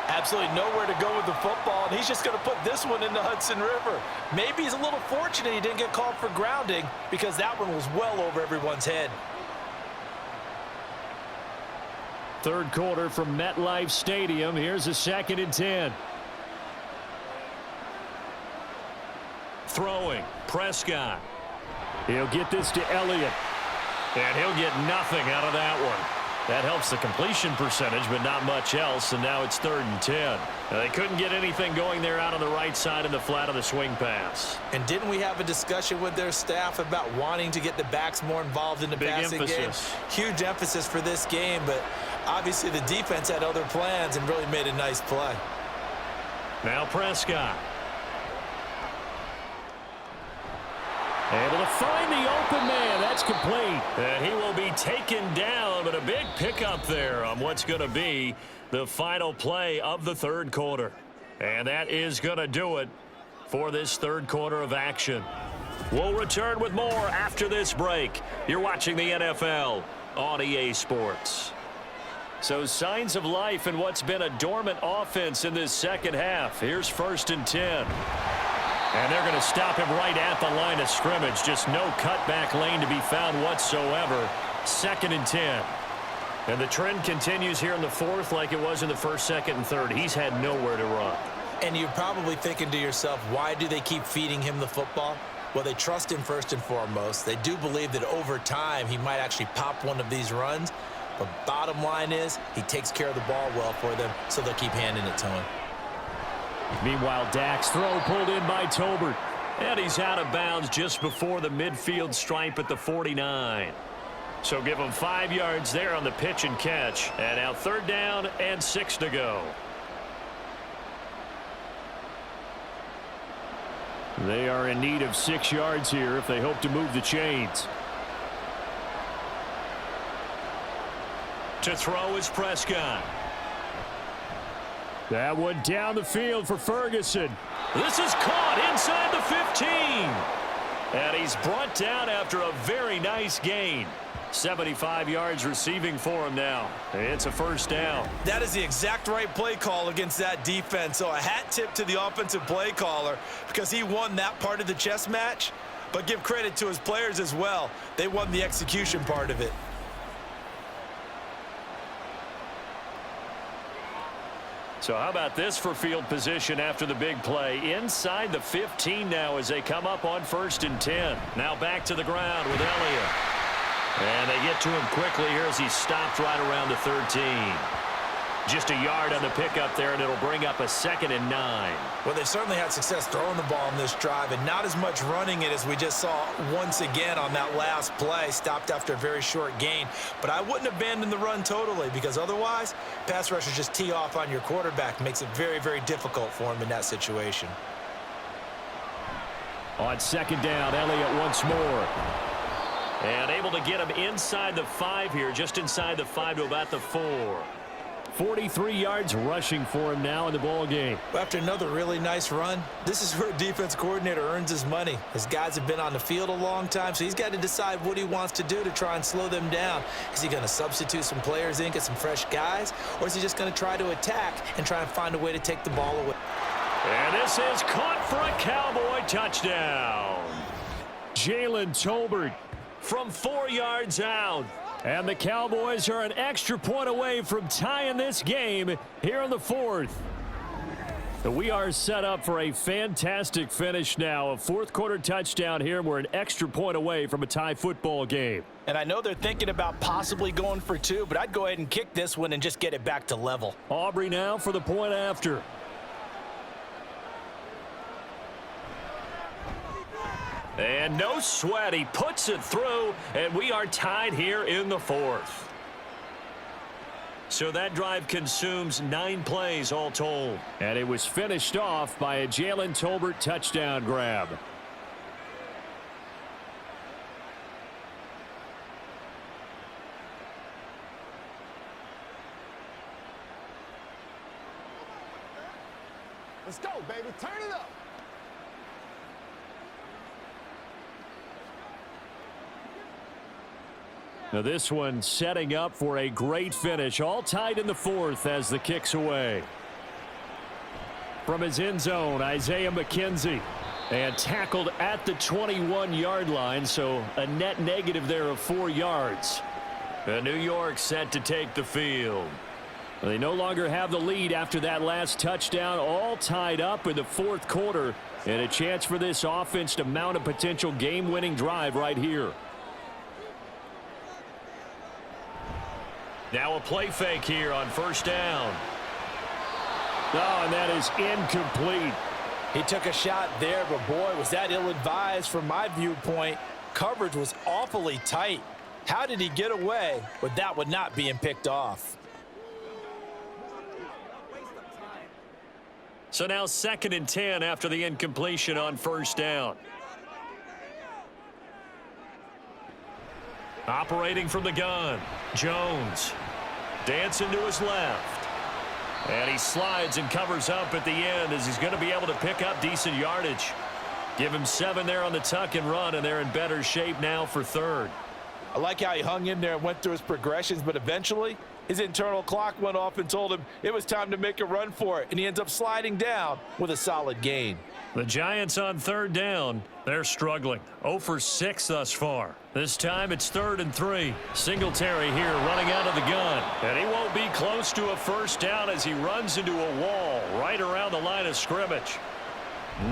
Absolutely nowhere to go with the football, and he's just going to put this one in the Hudson River. Maybe he's a little fortunate he didn't get called for grounding because that one was well over everyone's head. 3rd quarter from MetLife Stadium. Here's a 2nd and 10. Throwing, Prescott. He'll get this to Elliott. And he'll get nothing out of that one. That helps the completion percentage, but not much else, and now it's 3rd and 10. They couldn't get anything going there out on the right side in the flat of the swing pass. And didn't we have a discussion with their staff about wanting to get the backs more involved in the passing game? Huge emphasis for this game, but obviously the defense had other plans and really made a nice play. Now Prescott. Able to find the open man. That's complete. And he will be taken down, but a big pickup there on what's going to be the final play of the 3rd quarter. And that is going to do it for this 3rd quarter of action. We'll return with more after this break. You're watching the NFL on EA Sports. So signs of life in what's been a dormant offense in this second half. Here's 1st and 10. And they're going to stop him right at the line of scrimmage. Just no cutback lane to be found whatsoever. 2nd and 10. And the trend continues here in the 4th like it was in the 1st, 2nd, and 3rd. He's had nowhere to run. And you're probably thinking to yourself, why do they keep feeding him the football? Well, they trust him first and foremost. They do believe that over time he might actually pop one of these runs. But bottom line is he takes care of the ball well for them, so they'll keep handing it to him. Meanwhile, Dak's throw pulled in by Tolbert. And he's out of bounds just before the midfield stripe at the 49. So give him 5 yards there on the pitch and catch. And now 3rd down and 6 to go. They are in need of 6 yards here if they hope to move the chains. To throw is Prescott. That one down the field for Ferguson. This is caught inside the 15. And he's brought down after a very nice gain. 75 yards receiving for him now. It's a 1st down. That is the exact right play call against that defense. So a hat tip to the offensive play caller because he won that part of the chess match. But give credit to his players as well. They won the execution part of it. So how about this for field position after the big play? Inside the 15 now as they come up on 1st and 10. Now back to the ground with Elliott. And they get to him quickly here as he stopped right around the 13. Just a yard on the pickup there, and it'll bring up a 2nd and 9. Well, they certainly had success throwing the ball on this drive and not as much running it as we just saw once again on that last play. Stopped after a very short gain. But I wouldn't abandon the run totally because otherwise, pass rushers just tee off on your quarterback. Makes it very, very difficult for him in that situation. On 2nd down, Elliott once more. And able to get him inside the 5 here, just inside the 5 to about the 4. 43 yards rushing for him now in the ball game. After another really nice run, this is where a defense coordinator earns his money. His guys have been on the field a long time, so he's got to decide what he wants to do to try and slow them down. Is he going to substitute some players in, get some fresh guys, or is he just going to try to attack and try and find a way to take the ball away? And this is caught for a Cowboy touchdown. Jalen Tolbert from 4 yards out. And the Cowboys are an extra point away from tying this game here in the 4th. We are set up for a fantastic finish now. A 4th quarter touchdown here. We're an extra point away from a tie football game. And I know they're thinking about possibly going for 2, but I'd go ahead and kick this one and just get it back to level. Aubrey now for the point after. And no sweat, he puts it through, and we are tied here in the 4th. So that drive consumes 9 plays all told. And it was finished off by a Jalen Tolbert touchdown grab. Let's go, baby. Turn it up. Now this one setting up for a great finish. All tied in the 4th as the kick's away. From his end zone, Isaiah McKenzie. And tackled at the 21-yard line, so a net negative there of 4 yards. And New York set to take the field. They no longer have the lead after that last touchdown. All tied up in the 4th quarter. And a chance for this offense to mount a potential game-winning drive right here. Now a play fake here on first down. Oh, and that is incomplete. He took a shot there, but boy, was that ill-advised from my viewpoint. Coverage was awfully tight. How did he get away with that one not being picked off? So now 2nd and 10 after the incompletion on first down. Operating from the gun, Jones. Dancing to his left. And he slides and covers up at the end as he's going to be able to pick up decent yardage. Give him 7 there on the tuck and run, and they're in better shape now for 3rd. I like how he hung in there and went through his progressions, but eventually his internal clock went off and told him it was time to make a run for it, and he ends up sliding down with a solid gain. The Giants on 3rd down. They're struggling. 0 for 6 thus far. This time it's 3rd and 3. Singletary here running out of the gun. And he won't be close to a first down as he runs into a wall right around the line of scrimmage.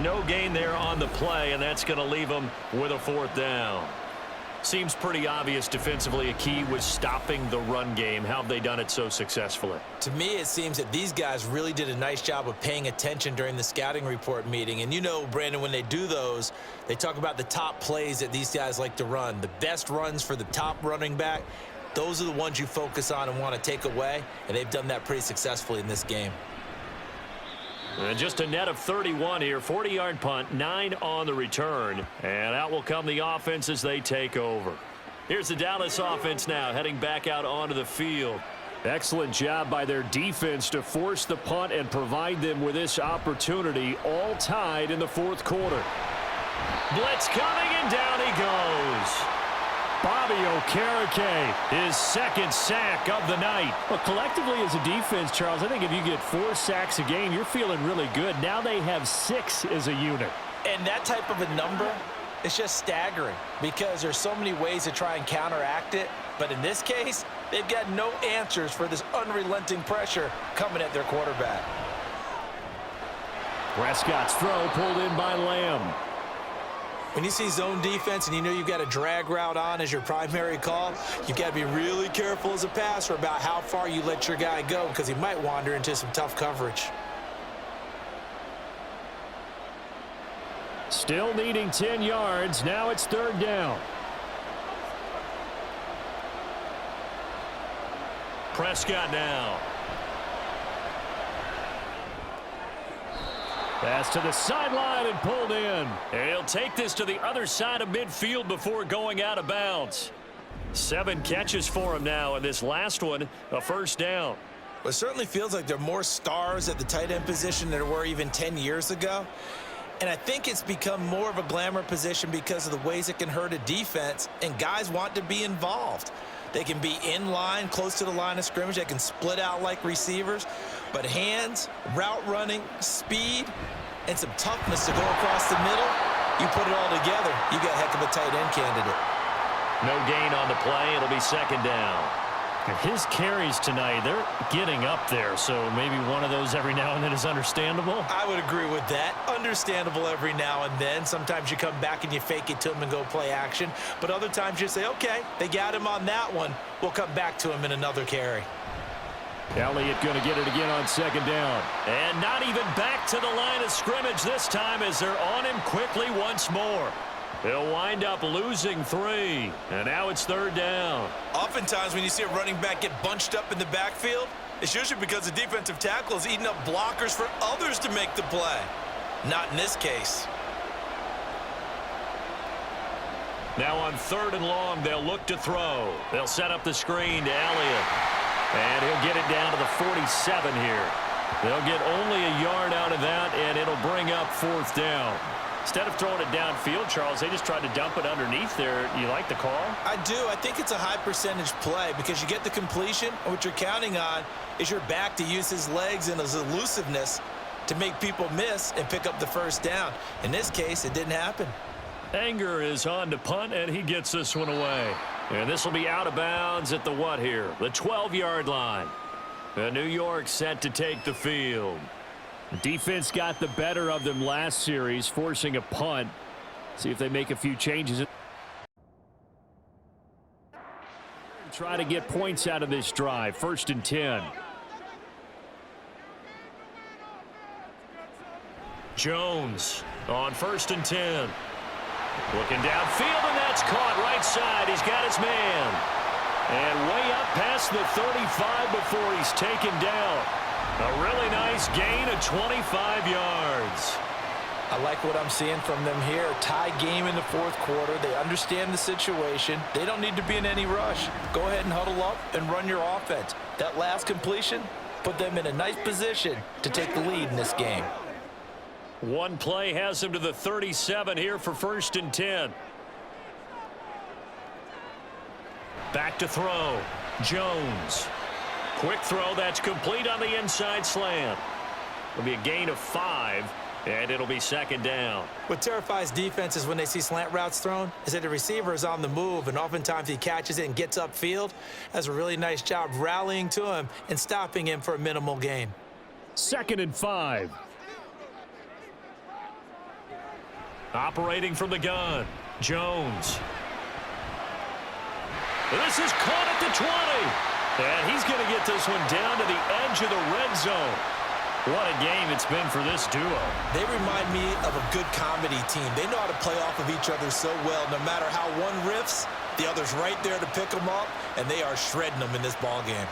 No gain there on the play, and that's going to leave him with a 4th down. Seems pretty obvious defensively a key was stopping the run game. How have they done it so successfully? To me, it seems that these guys really did a nice job of paying attention during the scouting report meeting. And you know, Brandon, when they do those, they talk about the top plays that these guys like to run. The best runs for the top running back, those are the ones you focus on and want to take away. And they've done that pretty successfully in this game. And just a net of 31 here. 40-yard punt, 9 on the return. And out will come the offense as they take over. Here's the Dallas offense now heading back out onto the field. Excellent job by their defense to force the punt and provide them with this opportunity, all tied in the 4th quarter. Blitz coming, and down he goes. Bobby Okereke, his 2nd sack of the night. Well, collectively as a defense, Charles, I think if you get 4 sacks a game, you're feeling really good. Now they have 6 as a unit. And that type of a number is just staggering because there's so many ways to try and counteract it. But in this case, they've got no answers for this unrelenting pressure coming at their quarterback. Prescott's throw pulled in by Lamb. When you see zone defense and you know you've got a drag route on as your primary call, you've got to be really careful as a passer about how far you let your guy go because he might wander into some tough coverage. Still needing 10 yards. Now it's 3rd down. Prescott now. Pass to the sideline and pulled in. And he'll take this to the other side of midfield before going out of bounds. 7 catches for him now, and this last one, a first down. Well, it certainly feels like there are more stars at the tight end position than there were even 10 years ago. And I think it's become more of a glamour position because of the ways it can hurt a defense, and guys want to be involved. They can be in line, close to the line of scrimmage. They can split out like receivers. But hands, route running, speed, and some toughness to go across the middle, you put it all together, you got a heck of a tight end candidate. No gain on the play. It'll be 2nd down. And his carries tonight, they're getting up there, so maybe one of those every now and then is understandable. I would agree with that. Understandable every now and then. Sometimes you come back and you fake it to him and go play action. But other times you say, okay, they got him on that one. We'll come back to him in another carry. Elliott going to get it again on 2nd down. And not even back to the line of scrimmage this time as they're on him quickly once more. They'll wind up losing 3. And now it's 3rd down. Oftentimes when you see a running back get bunched up in the backfield, it's usually because the defensive tackle is eating up blockers for others to make the play. Not in this case. Now on 3rd and long, they'll look to throw. They'll set up the screen to Elliott. And he'll get it down to the 47 here. They'll get only a yard out of that, and it'll bring up 4th down. Instead of throwing it downfield, Charles, they just tried to dump it underneath there. You like the call? I do. I think it's a high percentage play because you get the completion, and what you're counting on is your back to use his legs and his elusiveness to make people miss and pick up the first down. In this case, it didn't happen. Anger is on to punt, and he gets this one away. And this will be out of bounds at the what here? The 12-yard line. And New York set to take the field. The defense got the better of them last series, forcing a punt. See if they make a few changes. Try to get points out of this drive. 1st and 10. Jones on 1st and 10. Looking downfield, and that's caught right side. He's got his man. And way up past the 35 before he's taken down. A really nice gain of 25 yards. I like what I'm seeing from them here. Tie game in the 4th quarter. They understand the situation. They don't need to be in any rush. Go ahead and huddle up and run your offense. That last completion put them in a nice position to take the lead in this game. One play has him to the 37 here for 1st and 10. Back to throw. Jones. Quick throw that's complete on the inside slant. It'll be a gain of 5. And it'll be 2nd down. What terrifies defenses when they see slant routes thrown is that the receiver is on the move, and oftentimes he catches it and gets upfield. Does a really nice job rallying to him and stopping him for a minimal gain. 2nd and 5. Operating from the gun. Jones. This is caught at the 20. And he's going to get this one down to the edge of the red zone. What a game it's been for this duo. They remind me of a good comedy team. They know how to play off of each other so well. No matter how one riffs, the other's right there to pick them up, and they are shredding them in this ball game.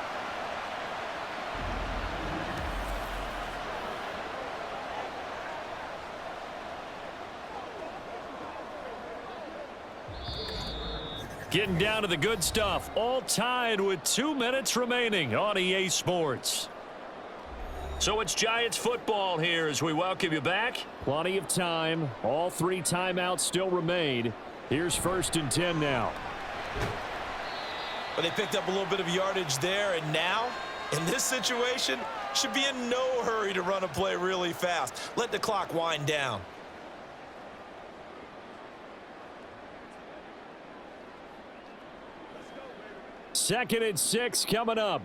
Getting down to the good stuff. All tied with 2 minutes remaining on EA Sports. So it's Giants football here as we welcome you back. Plenty of time. All 3 timeouts still remain. Here's 1st and 10 now. But they picked up a little bit of yardage there, and now, in this situation, should be in no hurry to run a play really fast. Let the clock wind down. Second and 6 coming up.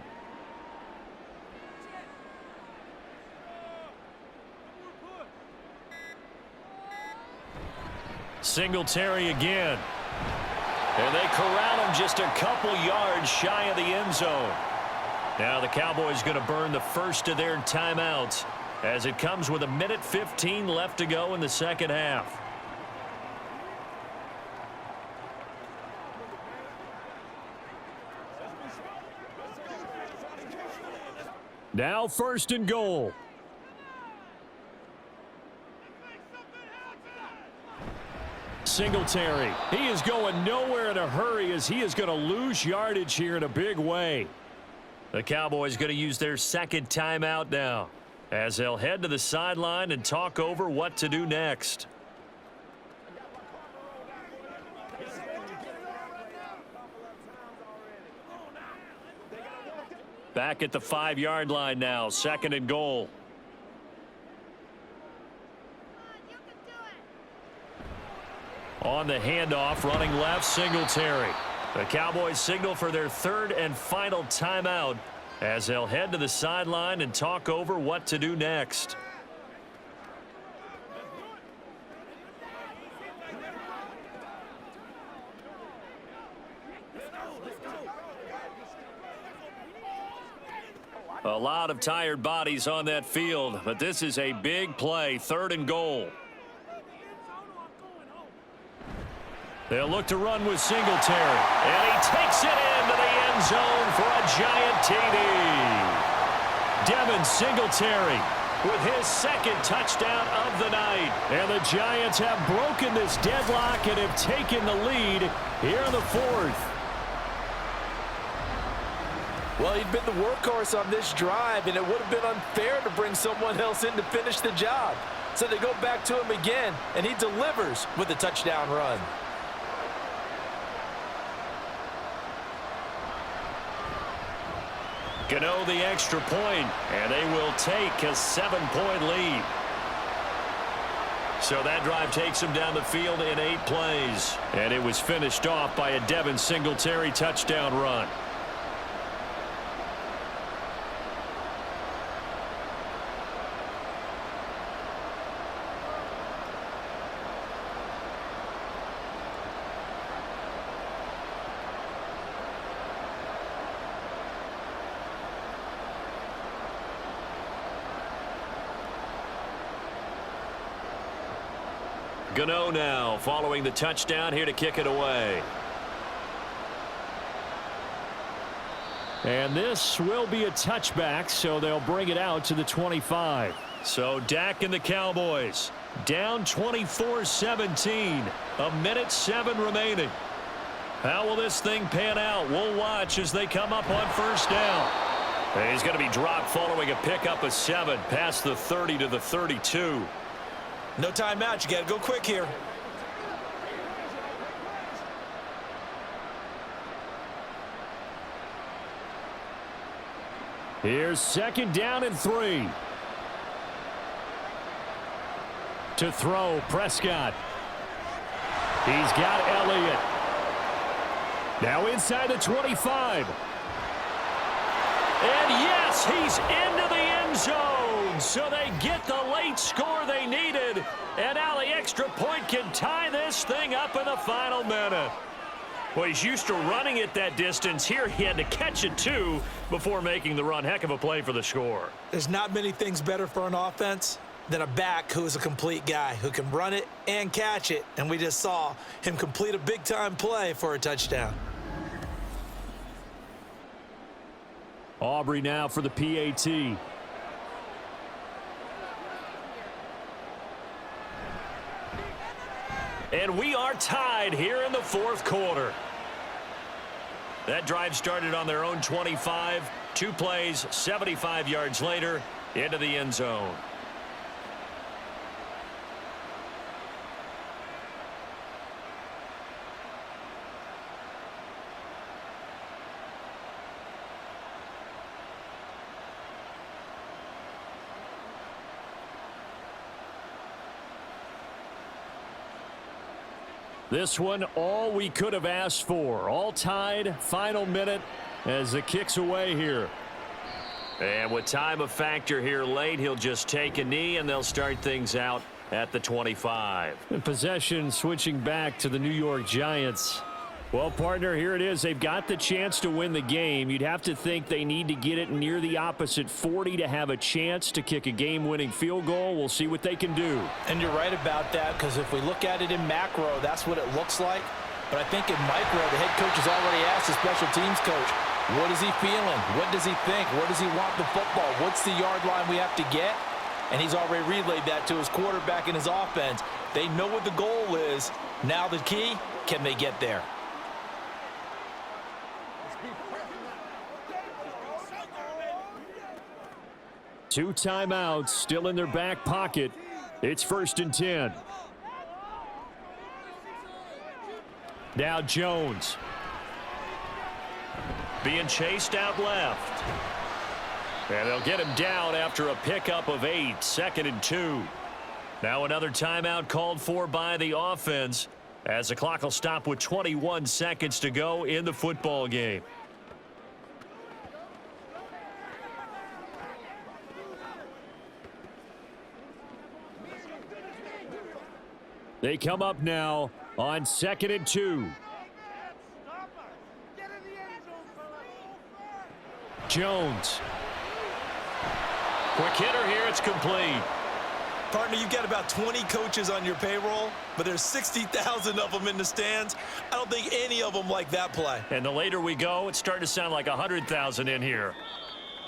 Singletary again. And they corral him just a couple yards shy of the end zone. Now the Cowboys going to burn the first of their timeouts as it comes with 1:15 left to go in the 2nd half. Now 1st and goal. Singletary. He is going nowhere in a hurry as he is going to lose yardage here in a big way. The Cowboys going to use their 2nd timeout now as they'll head to the sideline and talk over what to do next. Back at the 5-yard line now, 2nd and goal. On the handoff, running left, Singletary. The Cowboys signal for their 3rd and final timeout as they'll head to the sideline and talk over what to do next. A lot of tired bodies on that field, but this is a big play, 3rd and goal. They'll look to run with Singletary, and he takes it into the end zone for a giant TD. Devin Singletary with his 2nd touchdown of the night. And the Giants have broken this deadlock and have taken the lead here in the 4th. Well, he'd been the workhorse on this drive, and it would have been unfair to bring someone else in to finish the job. So they go back to him again, and he delivers with a touchdown run. Gano the extra point, and they will take a 7-point lead. So that drive takes them down the field in 8 plays. And it was finished off by a Devin Singletary touchdown run. Gano now following the touchdown here to kick it away. And this will be a touchback, so they'll bring it out to the 25. So Dak and the Cowboys down 24-17. 1:07 remaining. How will this thing pan out? We'll watch as they come up on first down. And he's going to be dropped following a pickup of 7 past the 30 to the 32. No timeout. You got to go quick here. Here's 2nd down and 3. To throw, Prescott. He's got Elliott. Now inside the 25. And yes, he's into the end zone. So they get the late score they needed. And now the extra point can tie this thing up in the final minute. Well, he's used to running it that distance. Here he had to catch it, too, before making the run. Heck of a play for the score. There's not many things better for an offense than a back who is a complete guy who can run it and catch it. And we just saw him complete a big-time play for a touchdown. Aubrey now for the PAT. And we are tied here in the 4th quarter. That drive started on their own 25. 2 plays, 75 yards later, into the end zone. This one, all we could have asked for. All tied, final minute as the kick's away here. And with time a factor here late, he'll just take a knee, and they'll start things out at the 25. And possession switching back to the New York Giants. Well, partner, here it is. They've got the chance to win the game. You'd have to think they need to get it near the opposite 40 to have a chance to kick a game-winning field goal. We'll see what they can do. And you're right about that, because if we look at it in macro, that's what it looks like. But I think in micro, the head coach has already asked the special teams coach, what is he feeling? What does he think? Where does he want the football? What's the yard line we have to get? And he's already relayed that to his quarterback and his offense. They know what the goal is. Now the key, can they get there? Two timeouts still in their back pocket. It's 1st and 10. Now Jones. Being chased out left. And they'll get him down after a pickup of 8. 2nd and 2. Now another timeout called for by the offense as the clock will stop with 21 seconds to go in the football game. They come up now on 2nd and 2. Jones. Quick hitter here. It's complete. Partner, you've got about 20 coaches on your payroll, but there's 60,000 of them in the stands. I don't think any of them like that play. And the later we go, it's starting to sound like 100,000 in here.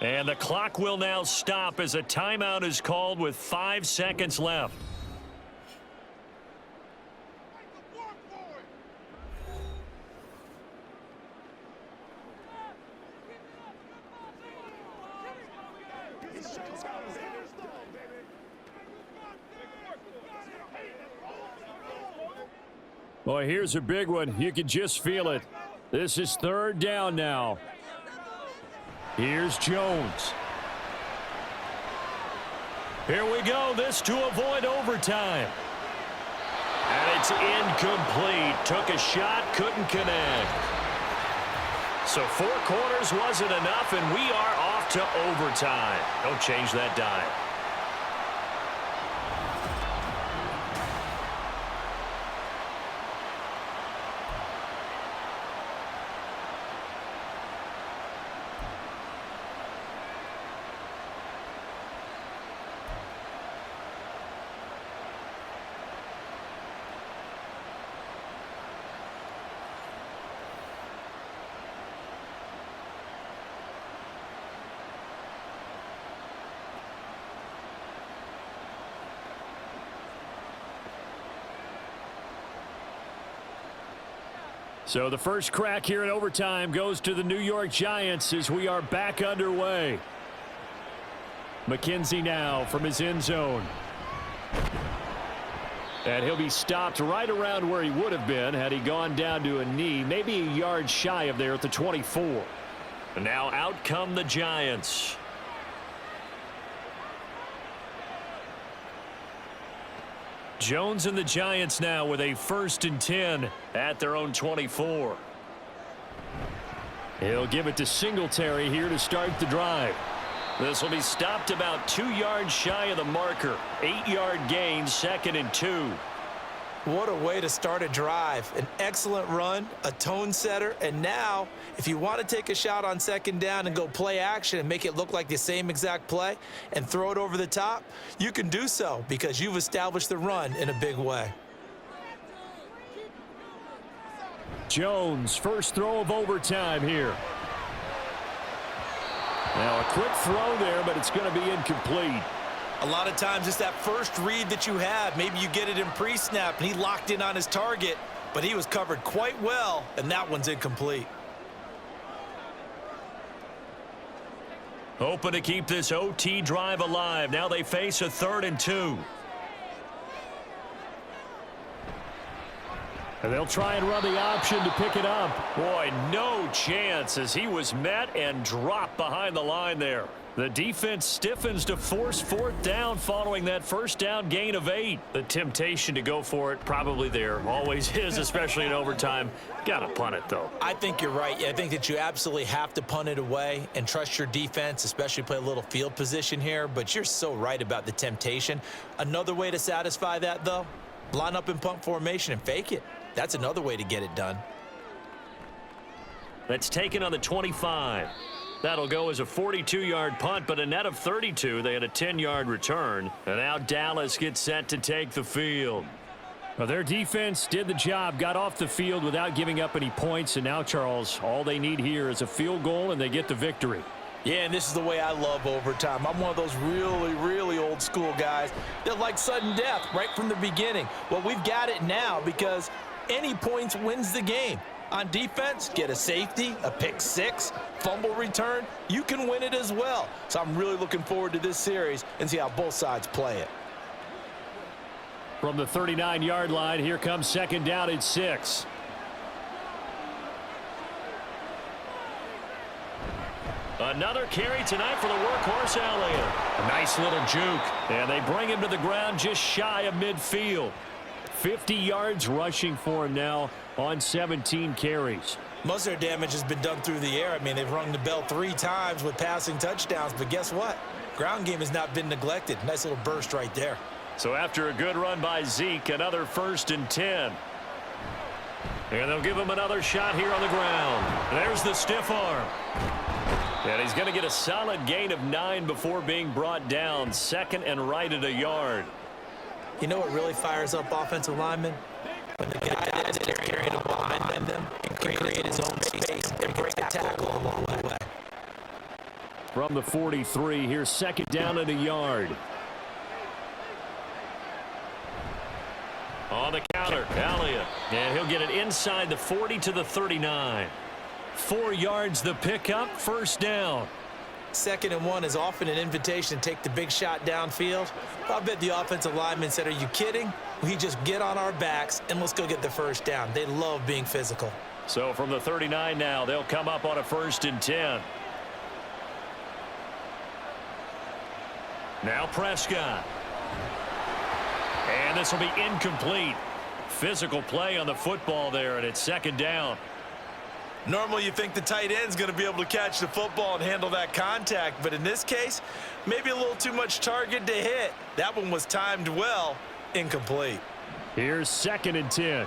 And the clock will now stop as a timeout is called with 5 seconds left. Boy, here's a big one. You can just feel it. This is 3rd down now. Here's Jones. Here we go. This to avoid overtime. And it's incomplete. Took a shot, couldn't connect. So 4 quarters wasn't enough, and we are off to overtime. Don't change that dime. So the first crack here in overtime goes to the New York Giants as we are back underway. McKenzie now from his end zone. And he'll be stopped right around where he would have been had he gone down to a knee, maybe a yard shy of there at the 24. And now out come the Giants. Jones and the Giants now with a 1st and 10 at their own 24. He'll give it to Singletary here to start the drive. This will be stopped about 2 yards shy of the marker. 8-yard gain, 2nd and 2. What a way to start a drive. An excellent run, a tone setter, and now if you want to take a shot on 2nd down and go play action and make it look like the same exact play and throw it over the top, you can do so because you've established the run in a big way. Jones, first throw of overtime here. Now a quick throw there, but it's going to be incomplete. A lot of times it's that first read that you have. Maybe you get it in pre-snap and he locked in on his target, but he was covered quite well, and that one's incomplete. Hoping to keep this OT drive alive. Now they face a 3rd and 2. And they'll try and run the option to pick it up. Boy, no chance as he was met and dropped behind the line there. The defense stiffens to force 4th down following that 1st down gain of 8. The temptation to go for it probably there. Always is, especially in overtime. Got to punt it, though. I think you're right. I think that you absolutely have to punt it away and trust your defense, especially play a little field position here. But you're so right about the temptation. Another way to satisfy that, though, line up in punt formation and fake it. That's another way to get it done. That's taken on the 25. That'll go as a 42-yard punt, but a net of 32. They had a 10-yard return. And now Dallas gets set to take the field. Well, their defense did the job, got off the field without giving up any points. And now, Charles, all they need here is a field goal, and they get the victory. Yeah, and this is the way I love overtime. I'm one of those really, really old school guys that like sudden death right from the beginning. Well, we've got it now because any points wins the game. On defense, get a safety, a pick 6, fumble return. You can win it as well. So I'm really looking forward to this series and see how both sides play it. From the 39-yard line, here comes 2nd down at 6. Another carry tonight for the workhorse Elliott. A nice little juke. And they bring him to the ground just shy of midfield. 50 yards rushing for him now on 17 carries. Most of their damage has been done through the air. I mean, they've rung the bell 3 times with passing touchdowns, but guess what? Ground game has not been neglected. Nice little burst right there. So after a good run by Zeke, another 1st and 10. And they'll give him another shot here on the ground. There's the stiff arm. And he's going to get a solid gain of 9 before being brought down. 2nd and right at a yard. You know what really fires up offensive linemen? When the guy that's carrying the ball behind them can create his own space and break a tackle along the way. From the 43, here's 2nd down at a yard. On the counter, Elliott. And he'll get it inside the 40 to the 39. 4 yards the pickup, 1st down. 2nd and 1 is often an invitation to take the big shot downfield. I bet the offensive lineman said, are you kidding? We just get on our backs and let's go get the 1st down. They love being physical. So from the 39 now, they'll come up on a 1st and 10. Now Prescott. And this will be incomplete. Physical play on the football there, and it's 2nd down. Normally you think the tight end's going to be able to catch the football and handle that contact, but in this case, maybe a little too much target to hit. That one was timed well, incomplete. Here's 2nd and 10.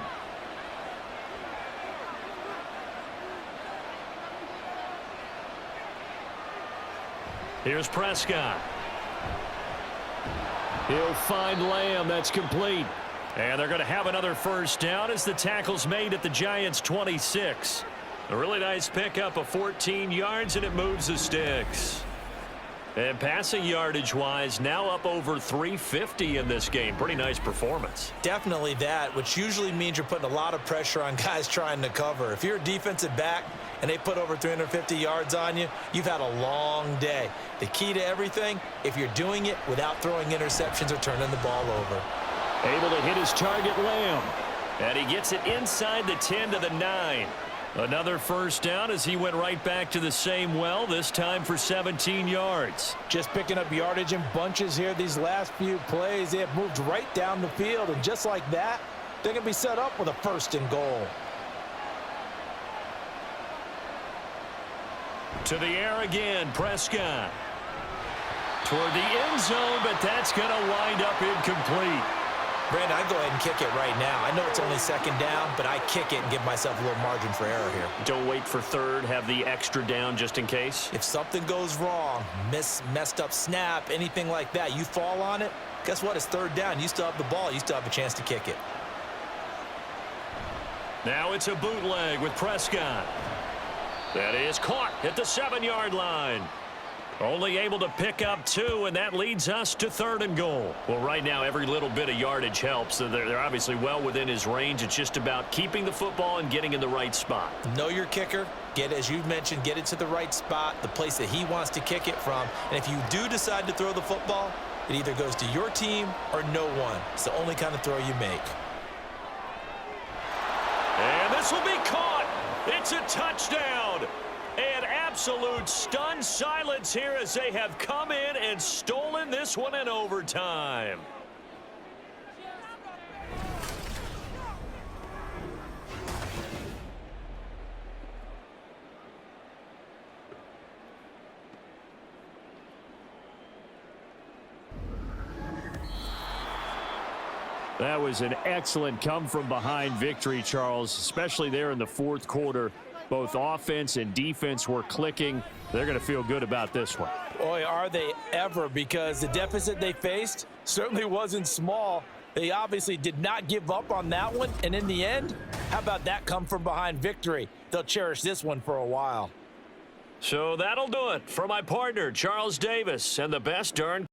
Here's Prescott. He'll find Lamb. That's complete. And they're going to have another 1st down as the tackle's made at the Giants' 26. A really nice pickup of 14 yards, and it moves the sticks. And passing yardage-wise, now up over 350 in this game. Pretty nice performance. Definitely that, which usually means you're putting a lot of pressure on guys trying to cover. If you're a defensive back and they put over 350 yards on you, you've had a long day. The key to everything, if you're doing it without throwing interceptions or turning the ball over. Able to hit his target, Lamb. And he gets it inside the 10 to the 9. Another first down as he went right back to the same well, this time for 17 yards. Just picking up yardage in bunches here these last few plays. They have moved right down the field, and just like that, they're going to be set up with a 1st and goal. To the air again, Prescott. Toward the end zone, but that's going to wind up incomplete. Brandon, I'd go ahead and kick it right now. I know it's only 2nd down, but I kick it and give myself a little margin for error here. Don't wait for 3rd, have the extra down just in case. If something goes wrong, messed up snap, anything like that, you fall on it, guess what? It's 3rd down. You still have the ball. You still have a chance to kick it. Now it's a bootleg with Prescott. That is caught at the 7-yard line. Only able to pick up 2, and that leads us to 3rd and goal. Well, right now, every little bit of yardage helps. So they're obviously well within his range. It's just about keeping the football and getting in the right spot. Know your kicker. As you mentioned, get it to the right spot, the place that he wants to kick it from. And if you do decide to throw the football, it either goes to your team or no one. It's the only kind of throw you make. And this will be caught. It's a touchdown. And absolute stunned silence here as they have come in and stolen this one in overtime. That was an excellent come-from-behind victory, Charles, especially there in the 4th quarter. Both offense and defense were clicking. They're going to feel good about this one. Boy, are they ever, because the deficit they faced certainly wasn't small. They obviously did not give up on that one, and in the end, how about that come-from-behind victory? They'll cherish this one for a while. So that'll do it for my partner, Charles Davis, and the best darn